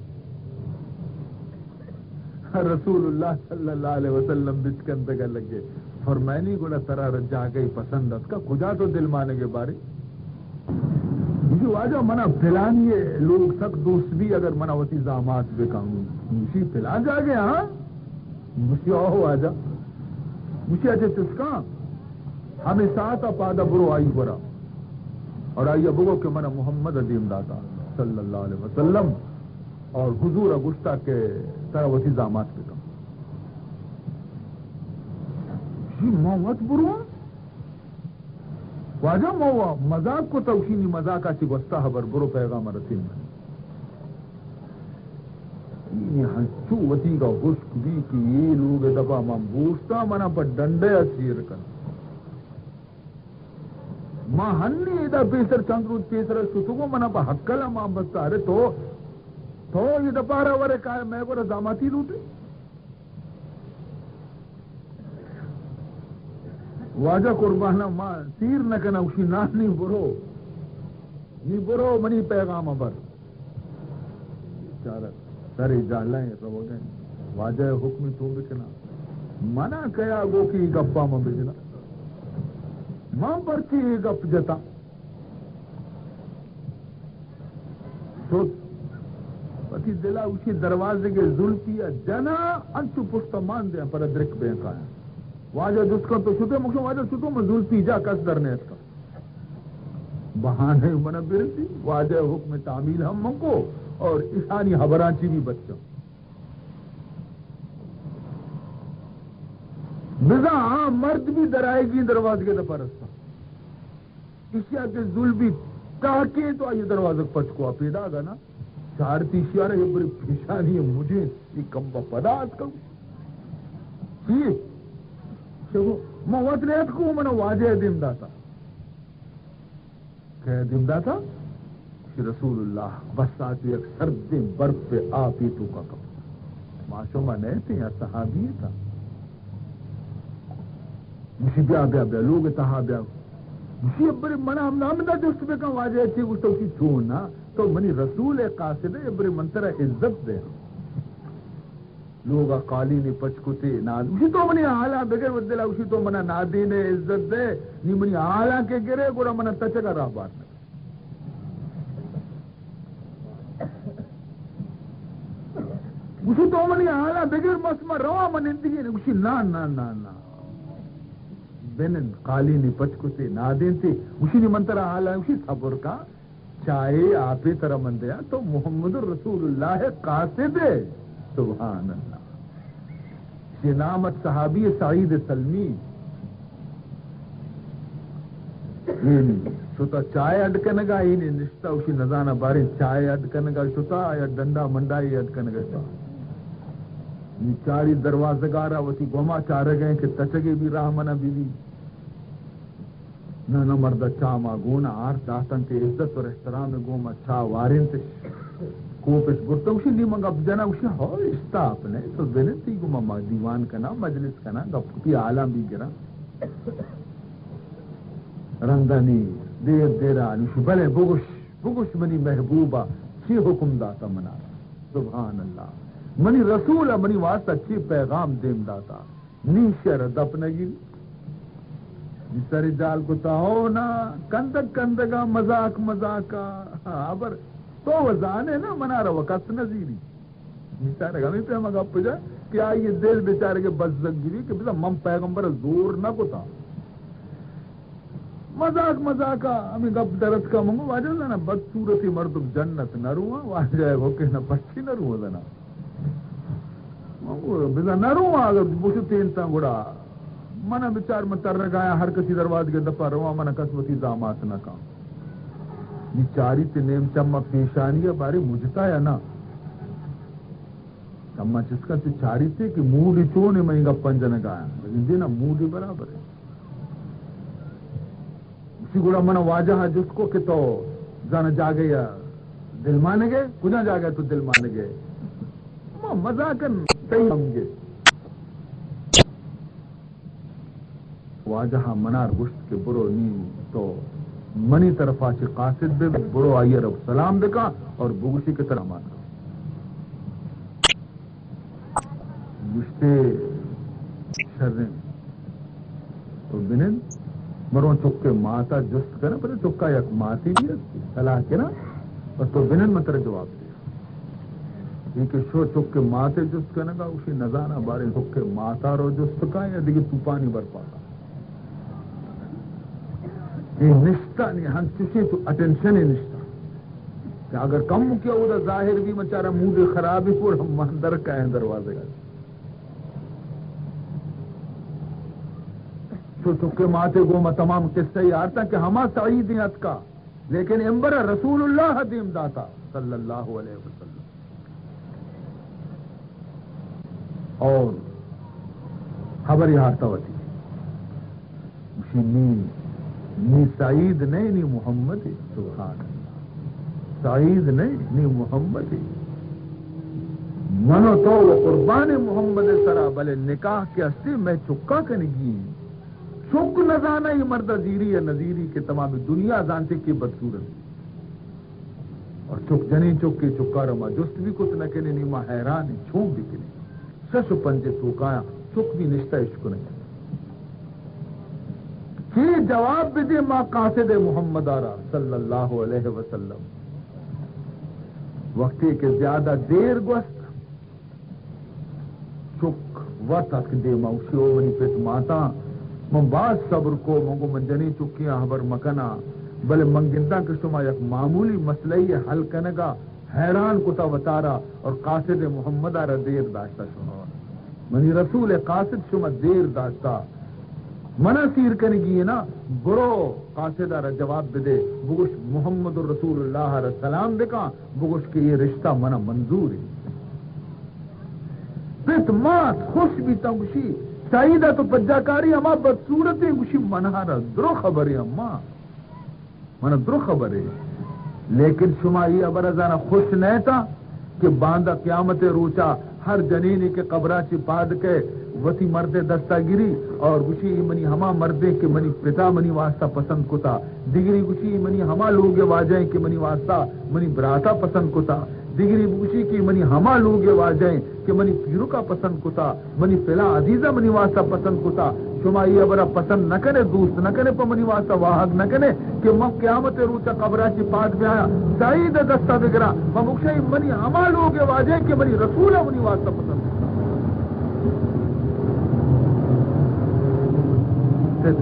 رسول اللہ صلی اللہ علیہ وسلم بچکن تگا لگے فرمائنی گوڑا ترا جاگے پسند اس کا خدا تو دل مانے کے بارے جو آجا منا پھیلانی ہے لوگ سک دوست بھی اگر منا وسی زامات بکاؤں مجھے پھیلا جا گیا ہاں مجھے آہو آجا مجھے اچھے چسکا ہمیں ساتھ پادا برو آئی برا اور آئیے بگو کہ منا محمد عظیم داتا صلی اللہ علیہ وسلم اور حضور گشتہ کے طرح وسی زامات بکاؤں یہ موت برو واجہ موا مذاق کو توشینی مذاق آچی گوستا حبر برو پیغام رسیم میں یہ ہنچو وطی کا حسک بھی کہ یہ لوگ دبا ماں بوشتا منا پر ڈنڈے اسیر کر ماں ہنی ایدہ پیسر چندرود پیسر شتگو منا پر حقلا ماں بستا ارے تو یہ دپارا ورے کہا میں کو رضاماتی لوٹے واجہ قربانہ ماں سیر نہ کنا اسی نانی برو منی پیغام ابر چارت سری جالائیں رو گئے واجہ حکم تو بکنا منع کیا گو کی گپا میں بجنا ماں پرچی گپ جتا تو پتی دلا اسی دروازے کے ظلفیہ جنا انچو پشتمان دیا پر ادرک بے کھایا واجہ جس کا تو چھوٹے مکھے واجہ چھوٹو مزول پی جا کس درنے اس کا بہانے منہ برسی واجہ حکم تعمیل ہم منکو اور اسانی حبرانچی بھی بچوں مزا مرد بھی درائے گی دروازے کے دپرستا اشیاء کے ظل بھی تاکہ تو آئیے دروازے پچکو پیدا گا نا چارتی اشیاء رہے بڑی پیشانی ہے مجھے یہ کمبا پدات کروں ٹھیک موت نیت کو منہ واجہ دیم داتا کہ دیم داتا رسول اللہ بس آتی ایک سرد برف پہ آپی تو کا کم معصومہ نہیں تھے یا صحابی تھا مجھے بیا لوگ صحابیہ مجھے بڑے منہ ہم نامدہ جو اس پہ کہا واجہ تھی اس تو اسی چھونا تو منی رسول قاصد ہے بڑے منترہ عزت دے لوگا قالی نے پچکتے ناد اسی تو منی حالا بغیر ودلا اسی تو منا نادی نے عزت دے نی منی حالا کے گرے گورا منا تچگا راہ بات نہ اسی تو منی حالا بغیر مسمہ روا من اندگی نے اسی نا بینن قالی نے پچکتے نادین تھے اسی نے منترہ حالا اسی صبر کا چاہے آپے طرح من دیا تو محمد رسول اللہ قاصد ہے سبحان اللہ یہ نامت صحابی سعید سلمی شتا چائے اڈکنگا ہی نہیں نشتا اسی نزانہ بارے چائے اڈکنگا شتا یا ڈنڈا منڈائی اڈکنگا شتا چاری دروازگارا وتی گوما چارے گئے کہ تچگے بھی راہ منا بھی نہ مرد چا ما گونا آر داستان کے عزت اور احترام گوما چا وارین تے کوپس گرتا اسی نیمنگا بجانا اسی ہو اشتا اپنے تو بنتی گوما دیوان کنا مجلس کنا گپتی عالم بھی گرا رندانی دیر دیرا نشو بلے بگش منی محبوبہ چی حکم داتا منا سبحان اللہ منی رسول منی واسطہ چی پیغام دیم داتا نیشر دپنگی سر جال کو تاہو نا کندگا مذاقا ابر تو وزانے نا منارا وقت نظیری بیچارے گا نہیں پہ مگا پجا کیا یہ دل بیچارے کے بزدگ گیری کہ بیتا من پیغمبر زور نہ کو تا مذاقا ہمیں گپ درد کا منگو واجہ نا بدصورتی مردم جنت نہ روا واجہ ہے وہ کہنا پچھی نہ روا دنا منگو بیتا نہ روا اگر بوشو تین تا گڑا منا بچار میں تر رگایا ہر کسی درواز کے دفعہ روا منا قسمتی دامات نہ کام یہ چاری تے نیم چمہ پیشانی ہے بارے مجھتا ہے نا چمہ چس کا تے چاری تے کہ موڈی چونے میں گا پنجن گایا لیکن دینا موڈی برابر ہے اسی گوڑا منا واجہ جس کو کہ تو جانا جا گیا دل مانے گئے کجا جا گیا تو دل مانے گئے مزاکن صحیح ہم گے واجہ منار گشت کے برو نیم تو منی طرف آچے قاصد بے برو آئیے رب سلام دکا اور بگوشی کی طرح مانا گشتے شرن تو بنن مرون چکے ماتا جست کرنا پتہ چکا یک ماتی بھی صلاح کرنا اور تو بنن مطر جواب دیا یہ کہ شو چکے ماتے جست کرنا گا اسی نزانہ بارے چکے ماتا رو جست کا یا دیکھے توپانی بر پاتا یہ نشتہ نہیں ہم چوشی تو اٹینشن ہی نشتہ کہ اگر کم کیا ہو تو ظاہر بھی مچارا موڈ خراب ہی پور ہم مہندر کا ہے دروازے گا تو چکے ماتے گو میں تمام قصہ ہی آتا کہ ہما سعید ہیں ات کا لیکن امبر رسول اللہ حدیم داتا صلی اللہ علیہ وسلم اور خبر ہی ہارتا ہوتی اسی نی سعید نہیں نی محمد سبحان اللہ سعید نہیں نی محمد منو تو قربان محمد سرا بلے نکاح کے ہستی میں چکا کنگی چک نہ جانا ہی مردہ زیری یا نظیری کے تمام دنیا جانتے کی بدصورت اور چک جنی چک کے چکا رما جست بھی کچھ نہ کہنے نیما حیران چھوک بھی کنے شش پنجے چوکایا چک بھی نشتہ عشق نہیں کہ جواب بھی دے ماں قاصد محمد آرہ صلی اللہ علیہ وسلم وقتی کے زیادہ دیر گوست چک وقت دے ماں اسی اوونی پیت ماتا من بعض صبر کو منگو من جنی چکیاں حبر مکنا بلے منگندہ کے شما یک معمولی مسئلہی حل کنگا حیران کتا وطارا اور قاصد محمد آرہ دیر داشتا شما منی رسول قاصد شما دیر داشتا منع سیر کنگی ہے نا برو قاصد آرہ جواب دے بگوش محمد رسول اللہ آرہ سلام دکا بگوش کہ یہ رشتہ منع منظور ہے پیت مات خوش بھی تا گوشی سعیدہ تو پجاکاری اما بدصورت ہے گوشی منہارا درو خبر ہے اما منہ درو خبر ہے لیکن شما یہ ابرزانہ خوش نہیں تھا کہ باندہ قیامت روچا ہر جنینی کے قبرہ چی پاد کے وسی مرد دستا گری اور گوشی منی ہما مردے کے منی پتا منی واسطہ پسند کتا دیگری گوشی منی ہما لوگے واجائیں کہ منی واسطہ منی براتا پسند کتا دیگری گوشی کی منی ہما لوگے واجائیں کہ منی پیرو کا پسند کتا منی فلا عزیزہ منی واسطہ پسند کتا شما یہ برا پسند نہ کرے دوست نہ کرے پا منی واسطہ واحد نہ کرے کہ مک قیامت روچا قبرہ چی پاد میں آیا سعید دستا بگرا ممکشائی منی ہما لوگے واجائیں کہ منی رسولہ منی واسطہ پسند کتا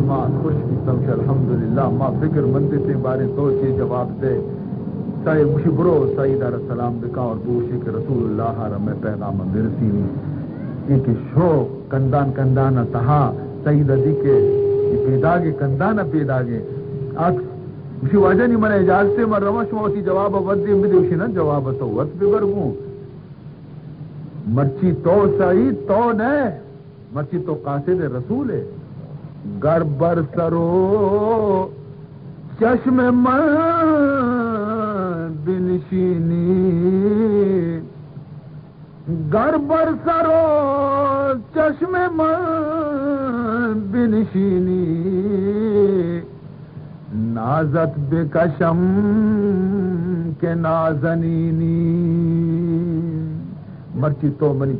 ماں خوش کی سمجھ الحمدللہ ماں فکر مندی تے بارے سوچے جواب دے سائی مشی برو سعید علیہ السلام دکا اور دوشی کے رسول اللہ علیہ میں پیغام مرسینی ایک شو کندان کندان تہا سعید دی کے پیدا گے کندان پیدا گے اسی وجہ نہیں من اجازت من رمش موتی جواب ود دیم بدوشی نا جواب تو وقت ببرگوں مرچی تو سعید تو نے مرچی تو قاصد رسول ہے گر بر سرو چشم من بنشینی گر بر سرو چشم من بنشینی نازت بکشم کے نازنینی مرچی تو منی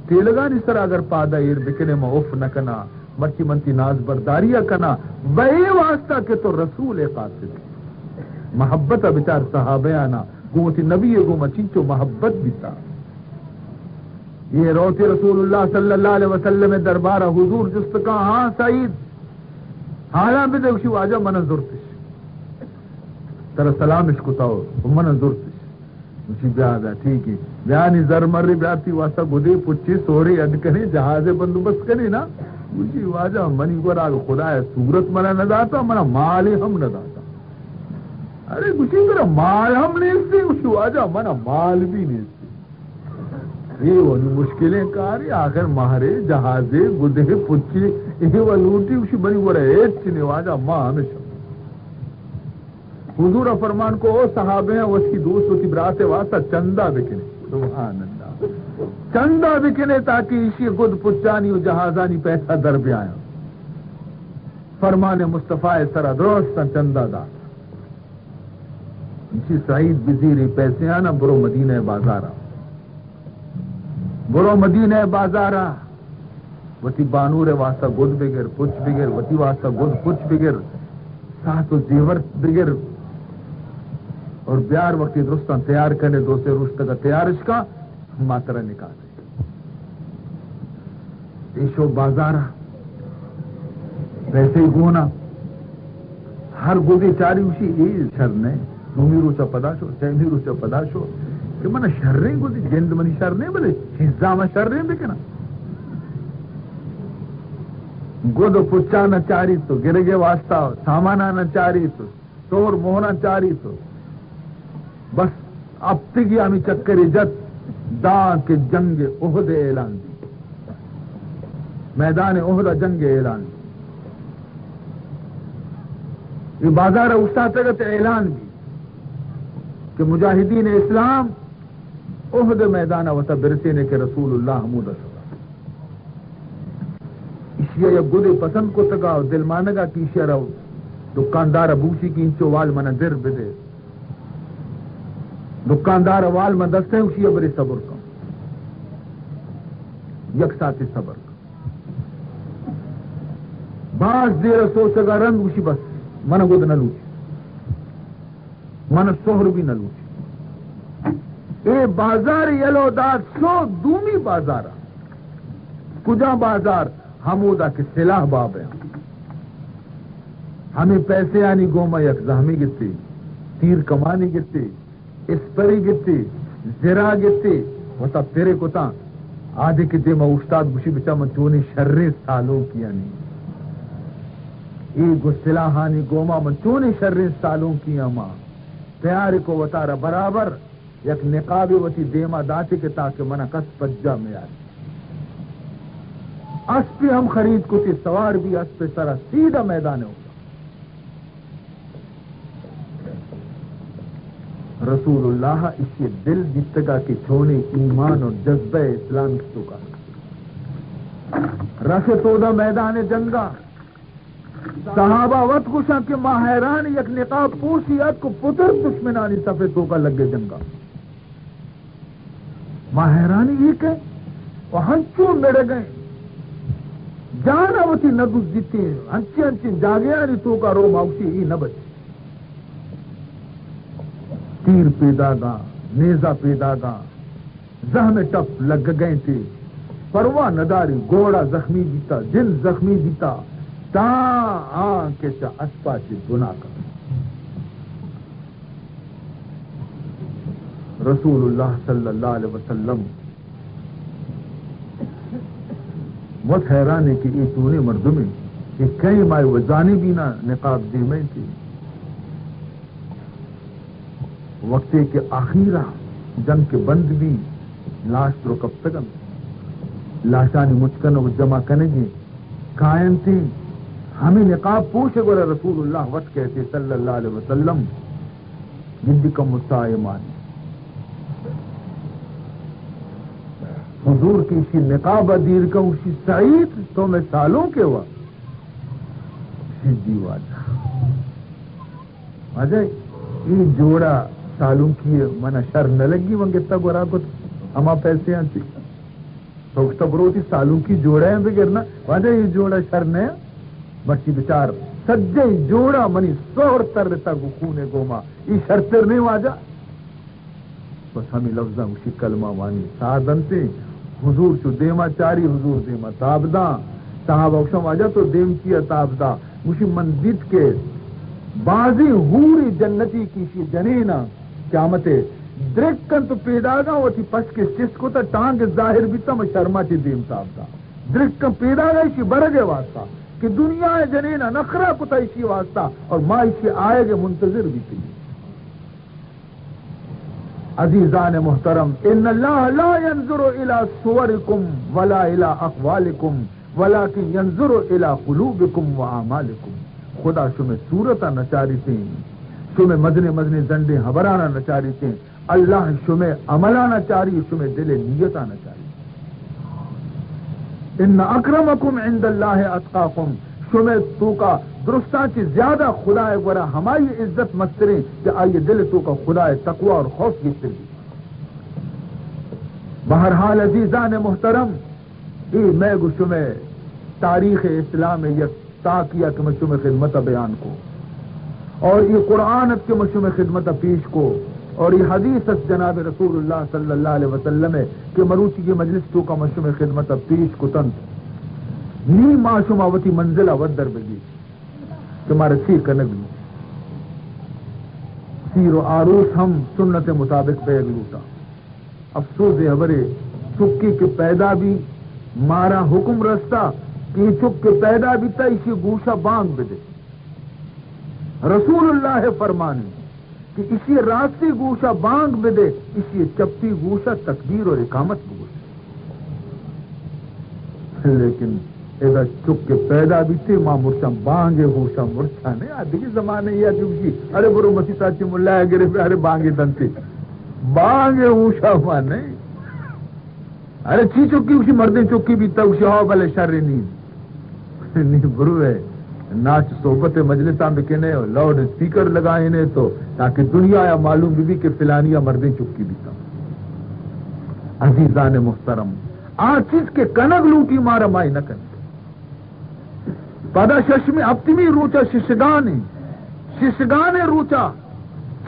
تیلگانی سر اگر پادا ایر بکنے میں اف نہ کنا مرچی منتی ناز برداریہ کنا بے واسطہ کہ تو رسول قاصد محبت بچار صحابیانا گوتی نبی گو مچینچو محبت بیتا یہ روتی رسول اللہ صلی اللہ علیہ وسلم دربارہ حضور جست کا ہاں سعید حالا بھی دیکھشی واجہ منظر تش ترہ سلامش کتاو منظر تش مجھے بیاد ہے ٹھیک ہے بیانی زر مری بیاتی واسطہ گدے پچھی سوری ادکنے جہازے بندوبست کنے نا مجھے واجہ منی گورا خدا ہے صورت منا نہ داتا منا مال ہم نہ داتا ارے کچھ کرا مال ہم نہیں اس سے کچھ واجہ منا مال بھی نہیں اس سے یہ وہ مشکلیں کاری آخر مہارے جہازے گدے پچھی یہ وہ لوٹی اسی بنی گورا ایک چنے واجہ ماں ہمیشہ حضور فرمان کو او صحابے ہیں اس کی دوست ہوتی برات واسطہ چندہ بکنے سبحان اللہ چندہ بکنے تاکہ اسی خود پچانی و جہازانی پیسہ در بھی آیا فرمان مصطفیٰ سرہ درستاً چندہ دا اسی سعید بزیری پیسے آنا برو مدینہ بازارہ برو مدینہ بازارہ وتی بانور واسطہ گد بگر پچ بگر وتی واسطہ گد پچ بگر ساتھ و زیور بگر اور بیار وقتی درستان تیار کرنے دوسرے رشتہ کا تیارش کا ماترہ نکال دیشو بازارہ ویسے ہی گونا ہر گودی چاری اسی یہ شرنے نومیرو چا پداشو چیمیرو چا پداشو کہ منہ شرنے گودی جند منی شرنے بلے حصہ میں شرنے بکنا گودو پچانا چاری تو گرگے واسطہ سامانانا چاری تو سور موہنا چاری تو بس اب تک ہمیں چکری جت دا کے جنگ احد اعلان دی میدان احد جنگ اعلان دی یہ بازار استاد اعلان بھی کہ مجاہدین اسلام احد میدان وطا برسینے کے رسول اللہ حمود صلی اس لیے یہ گدے پسند کو تگا دل مانگا کی شرع دکاندار بوشی کی انچو وال من در بدے دکاندار وال من دستے ہیں اسی بری صبر کا یک ساتھی صبر کا بعض دیر سوچ گا رنگ اسی بس من گود نہ لوچی من سہر بھی نہ لوچی اے بازار یلو داد سو دومی بازار کجا بازار حمودہ کے سلاح باب ہے ہمیں پیسے آنی گوما یک زہمی گتے تیر کمانی گتے اسپری گتے زرا گتے وطا تیرے کو تا آدھے کتے میں استاد گوشی بچا من چونے شرے سالوں کیا نہیں ایک سلاحانی گوما من چونے شرے سالوں کیا ماں تیارے کو وطارا برابر یک نقابی وطی دیما داتے کے تاکہ منہ کس پجا میں آئے اس پہ ہم خرید کو تھی سوار بھی اس پہ سرا سیدھا میدان ہوگا رسول اللہ اس کے دل جتگا کے چھوڑے ایمان اور جذبہ اسلام کی تو کا رفع تودا میدان جنگا صحابہ وط کشاں کے ماہران یک نقاب پوشیت کو پتر دشمنانی صفے تو کا لگے جنگا ماہرانی یہ کہ وہ ہنچوں میڑے گئے جانا وتی نگز دیتے ہنچی ہنچی جاگیانی تو کا رو ماؤسی ہی نہ بچ تیر پیدا گا نیزہ پیدا گا زہم ٹپ لگ گئے تھے پرواہ نداری گوڑا زخمی دیتا دل زخمی دیتا تا آن کے چا اسپا چی گناہ کر رسول اللہ صلی اللہ علیہ وسلم بہت حیران ہے کہ یہ تونے مردمیں کہ کئی مائے وزانی بھی نہ نقاب دی میں تھی وقتے کے آخیرہ جنگ کے بند بھی لاش تو کب تک لاشانی مچکن و جمع کرنے گے قائم تھے ہمیں نقاب پوچھے گورا رسول اللہ وقت کہتے صلی اللہ علیہ وسلم جدی کا مستعمانی حضور کی اسی نقاب دیر کا اسی سعید تو میں سالوں کے ہوا جی واجہ یہ جوڑا سالوں کی منا شر نہ لگی ون کتنا گورا کو ہما پیسے آتی تو بروتی سالوں کی جوڑا ہے بغیر نا واجہ یہ جوڑا شر نہ بچی بچار سجے جوڑا منی سور تر رتا کو خونے گوما یہ شرطر نہیں واجہ بس ہمیں لفظاں اسی کلمہ وانی سادنتے حضور چو دیما چاری حضور دیما تابداں صحابہ اکشم واجہ تو دیم کیا تابداں مجھے مندید کے بازی ہوری جنتی کیسی جنینا قیامتے درکن تو پیدا گا وہ تھی پس کے سس کو تا ٹانگ ظاہر بھی تا شرما چی دیم تابداں درکن پیدا گا اسی برگے واسطہ کہ دنیا جنینا نخرا کو تا اسی واسطہ اور ماں اسی آئے گے منتظر بھی تھی عزیزان محترم ان اللہ لا ينظر الى صورکم ولا الى اقوالکم ولكن ينظر الى قلوبکم واعمالکم خدا شمیں صورتا نچاری تھیں شمیں مدنے مدنے زنڈے حبرانا نچاری تھیں اللہ شمیں عملانا چاری شمیں دل نیتانا چاری ان اکرمکم عند اللہ اتقاکم شمیں تو کا درستان چی زیادہ خدا گورا ہماری عزت مستریں کہ آئیے دل تو کا خدا تقوی اور خوف گفتر دی بہرحال عزیزان محترم میں گو شمیں تاریخ اسلام یک تاکیہ کے مشہور خدمت بیان کو اور یہ قرآنت کے مشہور خدمت پیش کو اور یہ حدیث جناب رسول اللہ صلی اللہ علیہ وسلم کہ مروچی کی مجلس تو کا مشہور خدمت پیش کو تنت نی معشوماوتی منزلہ ودر بگی تمہارے سیر کنگلی سیر و عروس ہم سنت مطابق بیگ لوٹا افسوس ہے ہمارے چکی کے پیدا بھی مارا حکم رستا کہ چک کے پیدا بھی تا اسی گوشہ بانگ بدے رسول اللہ فرمانے کہ اسی راستی گوشہ بانگ بدے اسی چپتی گوشہ تکبیر اور اقامت گوشہ لیکن ایسا چک کے پیدا بھی تھے ماں مرچا بانگے گوشہ مرچا نہیں آدھے کی زمانے یہ آدھی ارے برو مسیح ساچی ملہ گرے پہ ارے بانگے دنتے بانگے گوشہ ماں نہیں ارے چی چکی اسی مردیں چکی بھی تا اسی ہاں بلے شر نہیں برو ہے ناچ صحبت مجلساں بکنے ہو لاؤڈ اسپیکر لگائے نے تو تاکہ دنیا یا معلوم بھی کہ فلانیہ مردیں چکی بھی تا عزیزان محترم چیز کے کنگ لوٹی مارا مائی نہ کرتے پدا شش میں اپتمی روچا ششگانے روچا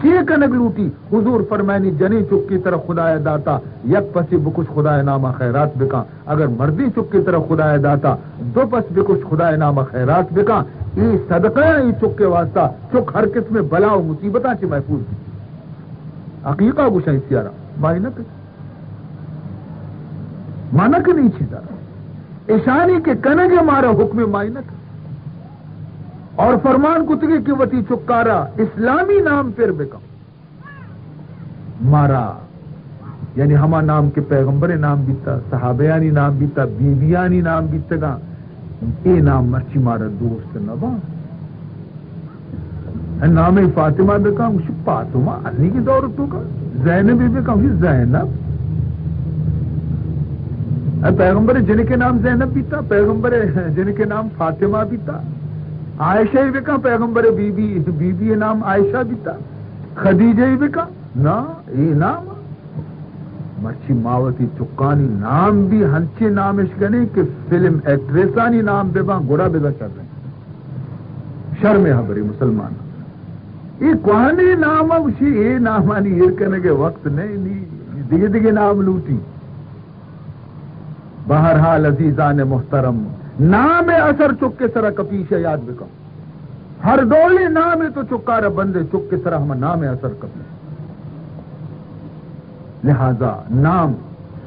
چھ کنگ لوٹی حضور فرمائنی جنی چک کی طرف خدایا داتا یک پسی بکش خدای نامہ خیرات بکا اگر مردی چک کی طرف خدایا داتا دو پس بکش خدای نامہ خیرات بکا یہ صدقہ یہ چک کے واسطہ چک ہر قسم بلا و مصیبتاں چی محفوظ دی عقیقہ گوشا اس سیارہ مانک نہیں چیزا اشانی کے کنگے مارا حکم مائنک اور فرمان کتگی کی وتی چکارا اسلامی نام پھر بکا مارا یعنی ہما نام کے پیغمبر نام بیتا صحابیانی نام بیتا بیبیانی نام بیتا گا اے نام مرچی مارا دوست نبا نام فاطمہ بکا مجھے فاطمہ علی کی دورتوں کا زینب بکا مجھے زینب پیغمبر جن کے نام زینب بیتا پیغمبر جن کے نام فاطمہ بیتا عائشہ ہی بکا پیغمبر بی بی نام عائشہ بیتا خدیجہ ہی بکا نا یہ نام مرچی ماوتی چکانی نام بھی ہنچے نام اشکنے کہ فلم ایکٹریسانی نام بے باں گوڑا بے چل رہے ہیں شرم حبری مسلمان یہ کوانی نام اسی یہ نامانی یہ کرنے کے وقت نہیں دیگے دیگے نام لوٹی بہرحال عزیزان محترم نام اثر چک کے سرا کپیش یاد بکم ہر ڈولی نام تو چکارا بندے چک کے سرا ہم نام اثر کپی لہذا نام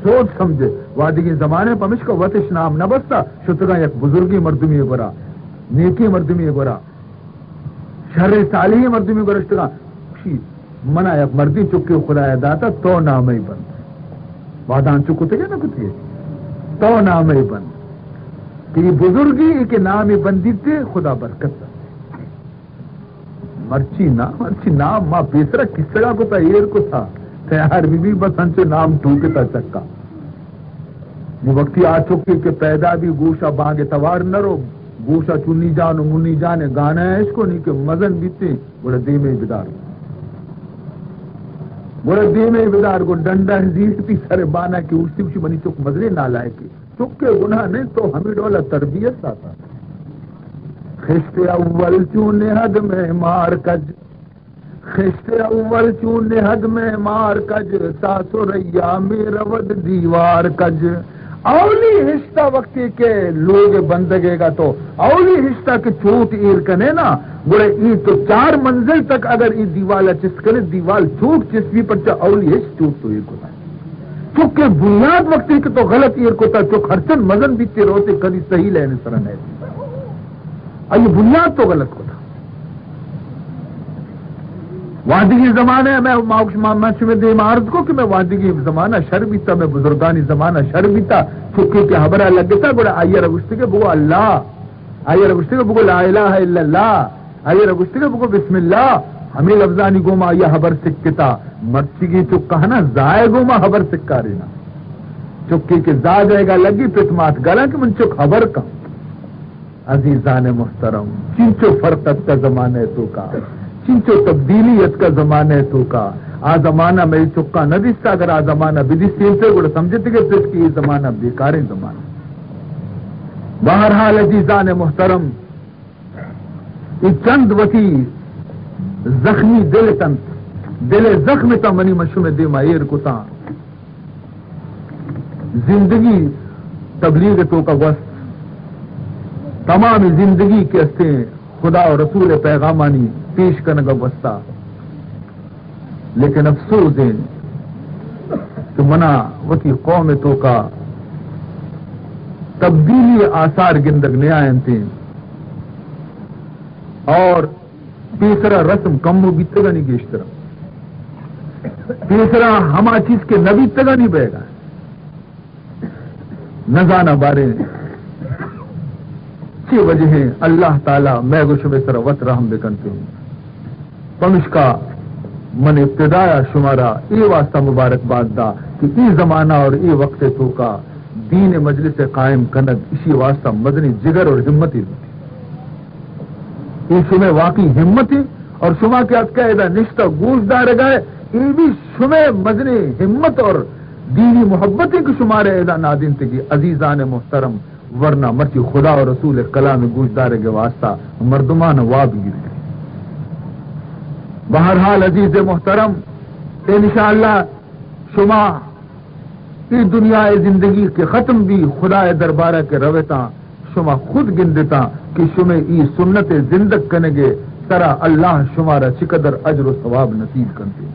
سوچ سمجھے وادی کے زمانے پمش کا وطش نام نہ بستا شتگا یک بزرگی مردمی گورا نیکی مردمی گورا شر صالحی مردمی گورا شتگا منع یک مردی چکے خدا داتا تو نام ہی بند وادان چکتے گئے نا کچھ تو نام ہی بند کہ یہ بزرگی کہ نام بندی تے خدا برکت مرچی نام ماں پیسرا کس طرح کو تھا ایر کو تھا تیار بھی بس ہنچے نام ٹوکتا چکا یہ وقتی آ چکے کہ پیدا بھی گوشا بانگے توار نہ رو گوشا چنی جانو منی جانے گانا ہے اس کو نہیں کہ مزن بیتے بڑا دے میں بیدار کو ڈنڈا زیرتی سر بانا کی اٹھتی اچھی بنی چک مزلے نہ لائے کے چک کے گناہ نہیں تو ہمیں ڈولا تربیت آتا خشت اول چون حد میں مار کج خشت اول چون حد میں مار کج ساسو ریا میں رود دیوار کج اولی حصہ وقتی کے لوگ بندگے گا تو اولی حصہ کے چوٹ ایر کنے نا بڑے ای تو 4 منزل تک اگر ای دیوالا چس کنے دیوال چوٹ چس بھی پچا اولی حصہ چوٹ تو ایر کو تھا چکہ بنیاد وقتی کے تو غلط ایر کو تھا چک ہرچن مزن بیتے روتے کدی صحیح لینے سرن ہے یہ بنیاد تو غلط کو تھا وادگی زمانہ میں میں دے عرض کو کہ میں وادگی زمانہ شر بھی تھا میں بزرگانی زمانہ شر بھی تھا چکے کے حبرہ لگ گیا تھا بڑا آئیے رگشتے کے بگو اللہ آئیے رگشتے کے بگو لا الہ الا اللہ آئیے رگشتے کے بگو بسم اللہ ہمیں لفظانی گوما آئیے حبر سکتا مرچی کی چکا ہے نا زائے گوما حبر سکا رہنا چکی کے زا جائے گا لگی پتمات گلا کہ من چک حبر کا عزیزان محترم چنچو فرقت کا زمانہ تو کا چنچو تبدیلیت کا زمانہ تو کا آ زمانہ میں چکا نہ دستا اگر آ زمانہ بدستی سے گوڑا سمجھتے کہ پھر کی یہ زمانہ بیکار زمانہ بہرحال عزیزان محترم یہ چند وتی زخمی دل زخم تا منی مشوم دے مائر کو تا زندگی تبلیغ تو کا وسط تمام زندگی کے استے خدا اور رسول پیغامانی پیش کرنے کا وسطہ لیکن افسوس ہے کہ منا وتی قوم تو کا تبدیلی آثار گندگ نیائن تھے اور تیسرا رسم کمو بھی تگا نہیں گیشترا تیسرا ہما چیز کے نبی تگا نہیں بے گا نزانہ بارے کی وجہ ہے اللہ تعالی میں گوشم سر وط رحم بکنتے ہوں پمشکا من ابتدایا شمارا ای واسطہ مبارک باد دا کہ ای زمانہ اور ای وقت تو کا دین مجلس قائم کند اسی واسطہ مدنی جگر اور ہمتی ای شمع واقعی ہمتی اور شما کے از قیدہ نشتہ گوش دار گئے ای بھی شمع مدنی ہمت اور دینی محبتی کی شمارے ایدہ نادین تھی عزیزان محترم ورنہ مرچی خدا اور رسول کلام گوش دارے کے واسطہ مردمان واب گر گئے بہرحال عزیز محترم انشاءاللہ شما ای دنیا زندگی کے ختم بھی خدا دربارہ کے رویتا شما خود گندتا کہ شما ای سنت زندگ کنگے ترا اللہ شمارا چقدر اجر و ثواب نصیب کرتے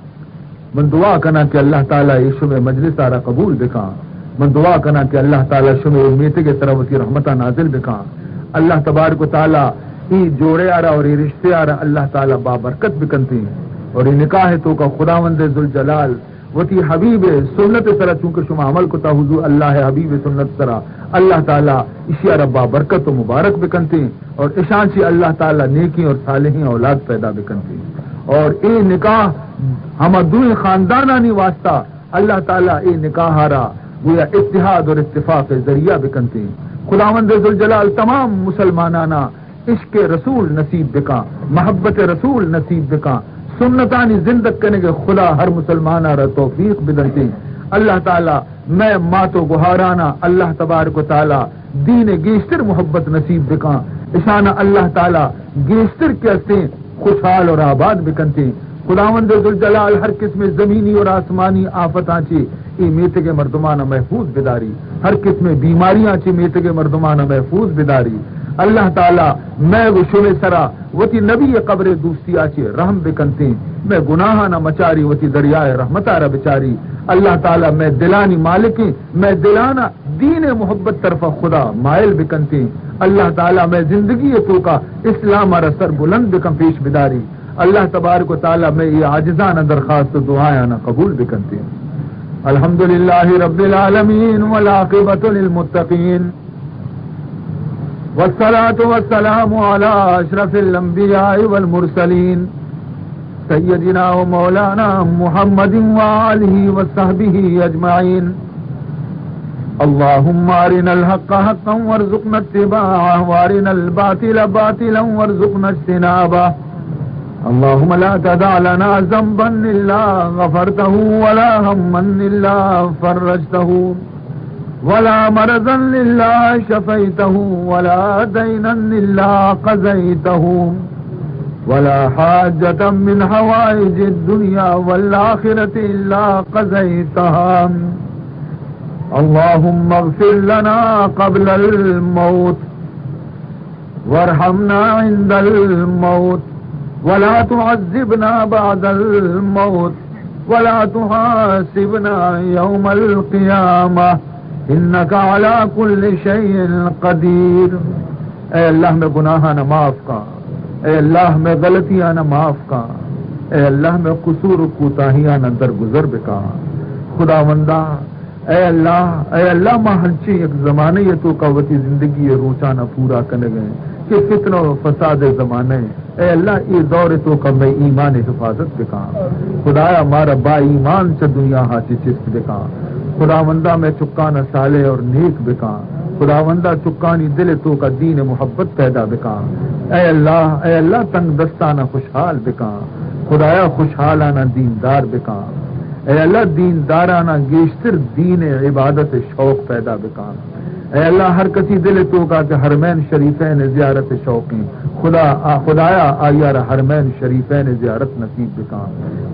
من دعا کنا کہ اللہ تعالیٰ ای شما مجلس آرہ قبول بکا من دعا کنا کہ اللہ تعالیٰ شما امیتے کے طرح وسی رحمتہ نازل بکا اللہ تبارک و تعالیٰ ای جوڑے آ رہا اور ای رشتے آ رہا اللہ تعالیٰ بابرکت بکنتی ہیں اور ای نکاح تو کا خداوند ذوالجلال وتی حبیب سنت طرح چونکہ شما عمل کو تا حضور اللہ حبیب سنت طرح اللہ تعالیٰ اسی عرب بابرکت و مبارک بکنتی ہیں اور اشانشی اللہ تعالیٰ نیکی اور صالحین اولاد پیدا بکنتی ہیں اور اے نکاح ہم دوئی خاندانانی واسطہ اللہ تعالیٰ اے نکاح آرہا گویا اتحاد اور اتفاق ذریعہ بکنتی ہیں خداوند ذوالجلال تمام مسلمانانا عشق رسول نصیب بکا محبت رسول نصیب بکا سنتانی زندگ کرنے کے خدا ہر مسلمان آرہ توفیق بدنتی اللہ تعالی میں ماتو گہارانا اللہ تبارک و تعالی دین گیشتر محبت نصیب بکا اشانہ اللہ تعالی گیشتر کے استے خوشحال اور آباد بکنتی خداوند ذوالجلال ہر قسم زمینی اور آسمانی آفتاں چی ای میتے کے مردمانہ محفوظ بداری ہر قسم بیماریاں چی میتے کے مردمانہ محفوظ بداری اللہ تعالی میں گشوے سرا وتی نبی قبر دوستی آچے رحم بکنتے میں گناہ نہ مچاری وتی دریائے رحمتہ را بچاری اللہ تعالی میں دلانی مالکی میں دلانا دین محبت طرف خدا مائل بکنتے اللہ تعالی میں زندگی تو کا اسلام را سر بلند بکن پیش بداری اللہ تبارک و تعالیٰ میں یہ عاجزانہ درخواست و دعائیں نہ قبول بھی کرتے ہیں. الحمدللہ رب العالمین والعاقبۃ للمتقین والصلاة والسلام علی اشرف الانبیاء والمرسلین سیدنا و مولانا محمد وآلہ وصحبہ اجمعین. اللهم ارنا الحق حقا وارزقنا اتباعه وارنا الباطل باطلا وارزقنا اجتنابه. اللهم لا تدع لنا ذنبا الا غفرته ولا هما الا فرجته ولا مرضا الا شفيته ولا دينا الا قضيته ولا حاجة من حوائج الدنيا والآخرة الا قضيتها. اللهم اغفر لنا قبل الموت وارحمنا عند الموت ولا تعذبنا بعد الموت ولا تحاسبنا يوم القيامة انك على كل شيء قدير. اے اللہ میں گناہ نہ معاف کا، اے اللہ میں غلطیاں نہ معاف کا، اے اللہ میں قصور و کوتاہیاں نہ درگزر بکا. خداوندا اے اللہ ماں ہنچی ایک زمانے یہ تو قوتی زندگی روچانہ پورا کرنے گئے کہ فتنہ و فساد زمانے. اے اللہ یہ دور تو کا میں ایمان حفاظت بکا. خدایا مارا با ایمان سے دنیا ہاتھی چست بکا. خداوندہ میں چکانہ صالح اور نیک بکا. خداوندہ چکانی دل تو کا دین محبت پیدا بکا. اے اللہ تنگ دستانہ خوشحال بکا. خدایا خوشحالانہ دیندار بکا. اے اللہ دیندارانہ گیشتر دین عبادت شوق پیدا بکا. اے اللہ ہر کسی دل تو کا کہ حرمین شریفین زیارت شوقیں خدایا آیار حرمین شریفین زیارت نصیب بکا.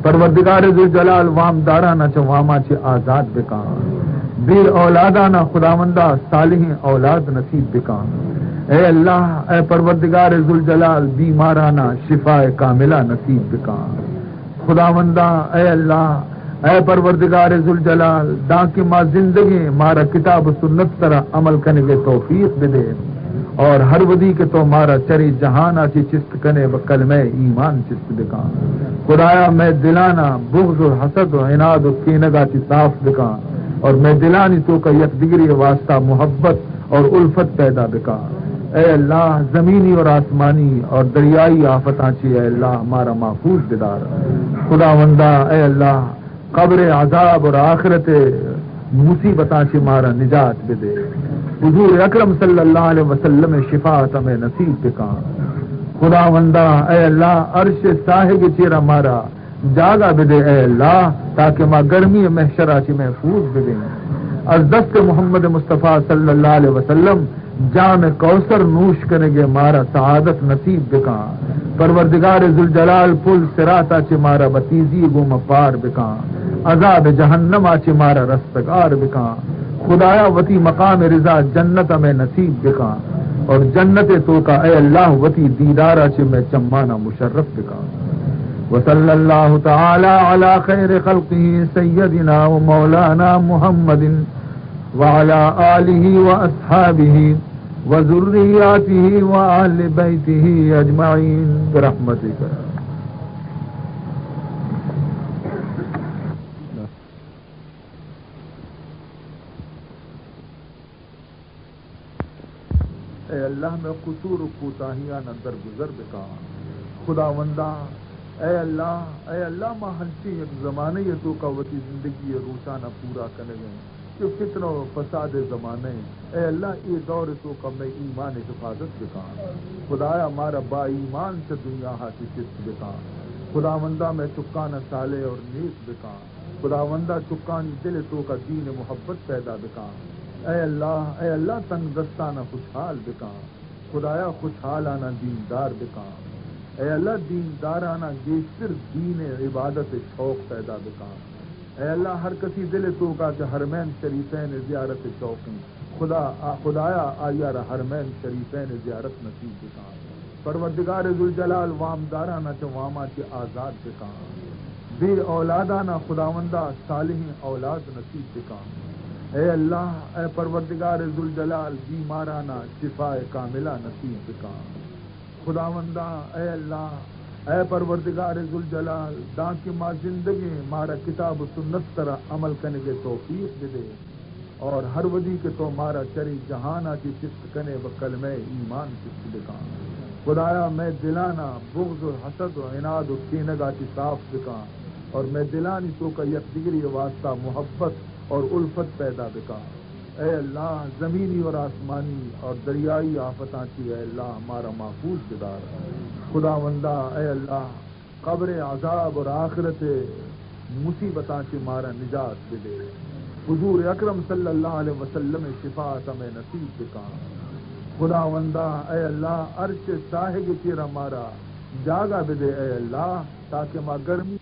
پروردگار ذوالجلال وام دارانہ چواما چ آزاد بکا. بیر اولادانہ خداوندہ صالح اولاد نصیب بکا. اے اللہ اے پروردگار ذوالجلال بیمارانہ شفا کاملہ نصیب بکا. خداوندہ اے اللہ اے پروردگار ذوالجلال داں ماں زندگی مارا کتاب و سنت طرح عمل کرنے کے توفیق دے دے اور ہر ودی کے تو مارا چری جہان آچی چست کنے و کلمہ ایمان چست دکا. خدایا میں دلانا بغض و حسد و عناد و کینگا چی صاف دکا اور میں دلانی تو کا یک دیگری واسطہ محبت اور الفت پیدا بکا. اے اللہ زمینی اور آسمانی اور دریائی آفتاں چی اے اللہ ہمارا محفوظ بدار. خداوندہ اے اللہ قبر عذاب اور آخرت مصیبتاں سے مارا نجات بھی دے. حضور اکرم صلی اللہ علیہ وسلم شفاعت میں نصیب بکا. خداوندہ اے اللہ عرش صاحب چیرا مارا جاگا بھی دے اے اللہ تاکہ ماں گرمی محشرہ چی محفوظ بھی دے. از دست محمد مصطفیٰ صلی اللہ علیہ وسلم جام کوثر نوش کرنے گے مارا سعادت نصیب بکا. پروردگار ذوالجلال پل صراطا چی مارا بتیزی گم پار بکا. عذاب جہنم آچی مارا رستگار بکا. خدایا وتی مقام رضا جنت میں نصیب بکا اور جنت تو کا اے اللہ وتی دیدارا چی میں چمانا مشرف بکا. وصلی اللہ تعالی علی خیر خلقہ سیدنا و مولانا محمد وعلی آلہ و اصحابہ و ذریاتہ و آل بیتہ اجمعین برحمتک. اے اللہ میں قصور و کوتاہیاں نہ درگزر بکا. خداوندہ اے اللہ ماں ہنچی ایک زمانے یہ تو قوتی زندگی روچانہ پورا کرنے گئے کہ فتنہ و فساد زمانے. اے اللہ یہ دور تو کا میں ایمان حفاظت بکا. خدایا مارا با ایمان سے دنیا ہاتھی چست بکا. خداوندہ میں چکانہ صالح اور نیک بکا. خداوندہ چکانی دل تو کا دین محبت پیدا بکا. اے اللہ تنگ دستانہ خوشحال بکا. خدایا خوشحالانہ دیندار بکا. اے اللہ دیندارانہ گیشتر دین عبادت شوق پیدا بکا. اے اللہ ہر کسی دل تو کا کہ حرمین شریفین زیارت شوقیں خدایا آیار حرمین شریفین زیارت نصیب بکا. پروردگار ذوالجلال وام دارانہ چواما چی آزاد بکا. بے اولادانہ خداوندہ صالح اولاد نصیب بکا. اے اللہ اے پروردگار ذوالجلال بیمارانہ شفا کاملہ نصیب بکا. خداوندہ اے اللہ اے پروردگار ذوالجلال داں کی ماں زندگی مارا کتاب و سنت طرح عمل کرنے کے توفیق دے اور ہر ودی کے تو مارا چری جہانا کی چست کنے بکل میں ایمان چست دکھا خدایا میں دلانا بغض و حسد و عناد و کینگا کی صاف دکھا اور میں دلانی تو کا یک دیگری واسطہ محبت اور الفت پیدا دکھا اے اللہ زمینی اور آسمانی اور دریائی آفتاں کی اے اللہ ہمارا محفوظ بدار خدا وندہ اے اللہ قبر عذاب اور آخرت مصیبتاں کی مارا نجات دے حضور اکرم صلی اللہ علیہ وسلم شفاعت میں نصیب دکھا خدا وندہ اے اللہ عرش صاحب تیرا مارا جاگا بدے اے اللہ تاکہ ماں گرمی